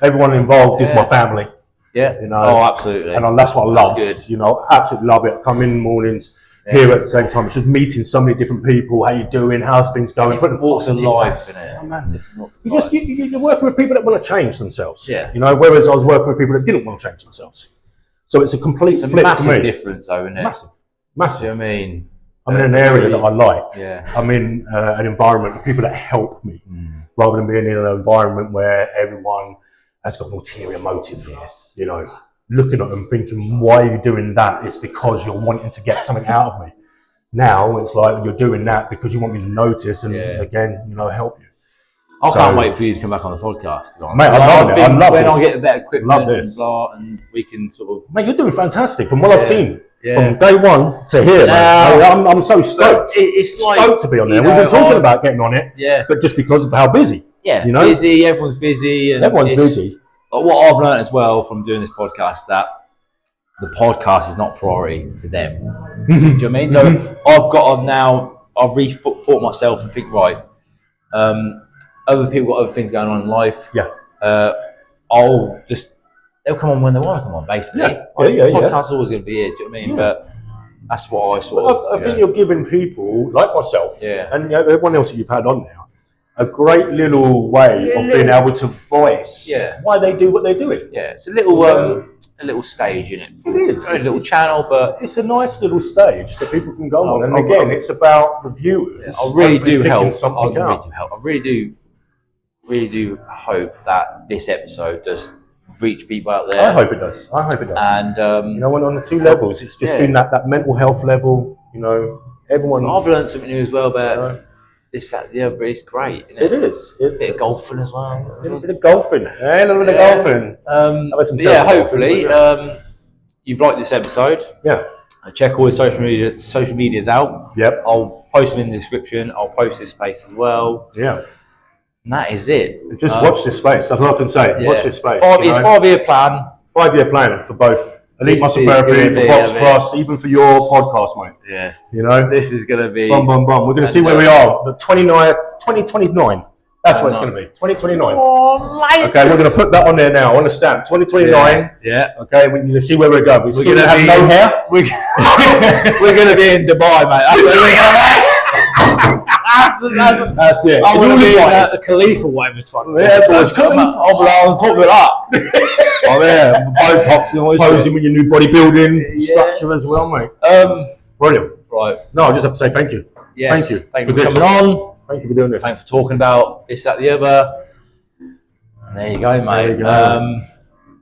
[SPEAKER 2] Everyone involved is my family.
[SPEAKER 1] Yeah. Oh, absolutely.
[SPEAKER 2] And that's what I love.
[SPEAKER 1] That's good.
[SPEAKER 2] Absolutely love it. I come in the mornings here at the same time. It's just meeting so many different people. How you doing? How's things going?
[SPEAKER 1] Different walks of life, isn't it?
[SPEAKER 2] Oh, man. You're working with people that want to change themselves.
[SPEAKER 1] Yeah.
[SPEAKER 2] Whereas I was working with people that didn't want to change themselves. So it's a complete flip for me.
[SPEAKER 1] Massive difference, though, isn't it?
[SPEAKER 2] Massive.
[SPEAKER 1] You know what I mean?
[SPEAKER 2] I'm in an area that I like.
[SPEAKER 1] Yeah.
[SPEAKER 2] I'm in an environment of people that help me, rather than being in an environment where everyone has got an ulterior motive.
[SPEAKER 1] Yes.
[SPEAKER 2] You know, looking at them thinking, why are you doing that? It's because you're wanting to get something out of me. Now it's like you're doing that because you want me to notice and again, you know, help you.
[SPEAKER 1] I can't wait for you to come back on the podcast.
[SPEAKER 2] Mate, I love it. I love
[SPEAKER 1] when
[SPEAKER 2] this.
[SPEAKER 1] I get the better equipment
[SPEAKER 2] this.
[SPEAKER 1] and we can sort of...
[SPEAKER 2] Mate, you're doing fantastic from what I've seen.
[SPEAKER 1] Yeah.
[SPEAKER 2] From day one to here, man. I'm so stoked.
[SPEAKER 1] It's like,
[SPEAKER 2] stoked to be on there. We've been talking about getting on it, but just because of how busy.
[SPEAKER 1] Yeah,
[SPEAKER 2] you know?
[SPEAKER 1] Busy, everyone's busy. And
[SPEAKER 2] everyone's busy.
[SPEAKER 1] But what I've learned as well from doing this podcast, that the podcast is not priority to them. Do you know what I mean? So I've got on now, I've rethought myself and think, right, other people got other things going on in life.
[SPEAKER 2] Yeah.
[SPEAKER 1] They'll come on when they want to come on, basically. Podcast's always going to be here, do you know what I mean?
[SPEAKER 2] Yeah.
[SPEAKER 1] But that's what I sort of...
[SPEAKER 2] I think you're giving people, like myself, and everyone else that you've had on now, a great little way of being able to voice why they do what they're doing.
[SPEAKER 1] Yeah, it's a little stage in it.
[SPEAKER 2] It is.
[SPEAKER 1] It's a little channel, but...
[SPEAKER 2] It's a nice little stage that people can go on. And again, it's about the viewers.
[SPEAKER 1] I really do help.
[SPEAKER 2] I
[SPEAKER 1] really do hope that this episode does reach people out there.
[SPEAKER 2] I hope it does.
[SPEAKER 1] And
[SPEAKER 2] you know, on the two levels, it's just been that mental health level. You know, everyone.
[SPEAKER 1] I've learned something new as well about this, that, the other. It's great. Isn't it?
[SPEAKER 2] It is. It's
[SPEAKER 1] a bit of golfing as well.
[SPEAKER 2] A little bit of golfing. A little bit of golfing.
[SPEAKER 1] Hopefully, you've liked this episode.
[SPEAKER 2] Yeah.
[SPEAKER 1] Check all the social medias out.
[SPEAKER 2] Yep.
[SPEAKER 1] I'll post them in the description. I'll post this space as well.
[SPEAKER 2] Yeah.
[SPEAKER 1] And that is it.
[SPEAKER 2] Just watch this space. That's all I can say.
[SPEAKER 1] Yeah.
[SPEAKER 2] Watch this space.
[SPEAKER 1] It's 5-year plan.
[SPEAKER 2] 5-year plan for both Elite Muscle Therapy, for boxcross, even for your podcast, mate.
[SPEAKER 1] Yes.
[SPEAKER 2] You know,
[SPEAKER 1] this is going to be...
[SPEAKER 2] Boom, boom, boom. We're going to see where we are. The 2029. That's what it's going to be. 2029.
[SPEAKER 1] Oh, mate.
[SPEAKER 2] Okay, we're going to put that on there now on the stamp. 2029.
[SPEAKER 1] Yeah.
[SPEAKER 2] Okay, we're going to see where we're going. We're going to have
[SPEAKER 1] no
[SPEAKER 2] hair.
[SPEAKER 1] We're going to be in Dubai, mate. That's where we're going to be. That's it. I'm going to be the Khalifa, whatever it's fucking.
[SPEAKER 2] Yeah, Burj Khalifa.
[SPEAKER 1] I'm talking about that. Oh yeah, Botox and all this.
[SPEAKER 2] Posing with your new bodybuilding structure as well, mate. Brilliant.
[SPEAKER 1] Right.
[SPEAKER 2] No, I just have to say thank you.
[SPEAKER 1] Yes.
[SPEAKER 2] Thank you.
[SPEAKER 1] Thank you for coming on.
[SPEAKER 2] Thank you for doing this.
[SPEAKER 1] Thanks for talking about this, that, the other. And there you go, mate.
[SPEAKER 2] There you go.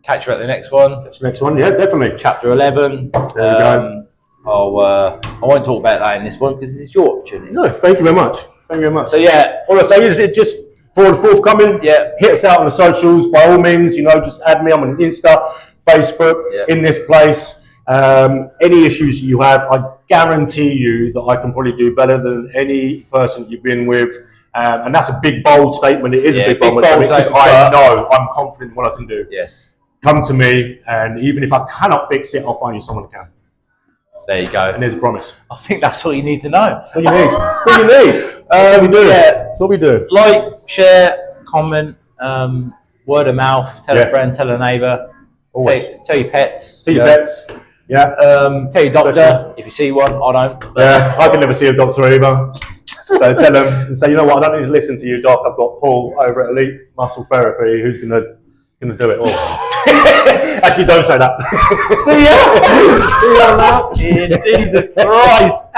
[SPEAKER 1] Catch you at the next one.
[SPEAKER 2] Next one, yeah, definitely.
[SPEAKER 1] Chapter 11.
[SPEAKER 2] There you go.
[SPEAKER 1] I won't talk about that in this one because this is your opportunity.
[SPEAKER 2] No, thank you very much. Thank you very much.
[SPEAKER 1] So yeah,
[SPEAKER 2] all I say is it just for the forthcoming.
[SPEAKER 1] Yeah.
[SPEAKER 2] Hit us out on the socials by all means. You know, just add me. I'm on Insta, Facebook, in this place. Any issues you have, I guarantee you that I can probably do better than any person you've been with. And that's a big, bold statement. It is a big bold statement because I know I'm confident in what I can do.
[SPEAKER 1] Yes.
[SPEAKER 2] Come to me, and even if I cannot fix it, I'll find you someone who can.
[SPEAKER 1] There you go.
[SPEAKER 2] And there's a promise.
[SPEAKER 1] I think that's all you need to know.
[SPEAKER 2] That's all you need. That's all you need. That's what we do. That's what we do.
[SPEAKER 1] Like, share, comment, word of mouth, tell a friend, tell a neighbour. Tell your pets.
[SPEAKER 2] Tell your pets. Yeah.
[SPEAKER 1] Tell your doctor if you see one. I don't.
[SPEAKER 2] Yeah, I can never see a doctor either. So tell them and say, you know what, I don't need to listen to you, doc. I've got Paul over at Elite Muscle Therapy who's gonna do it all. Actually, don't say that.
[SPEAKER 1] See ya. See ya now. Jesus Christ.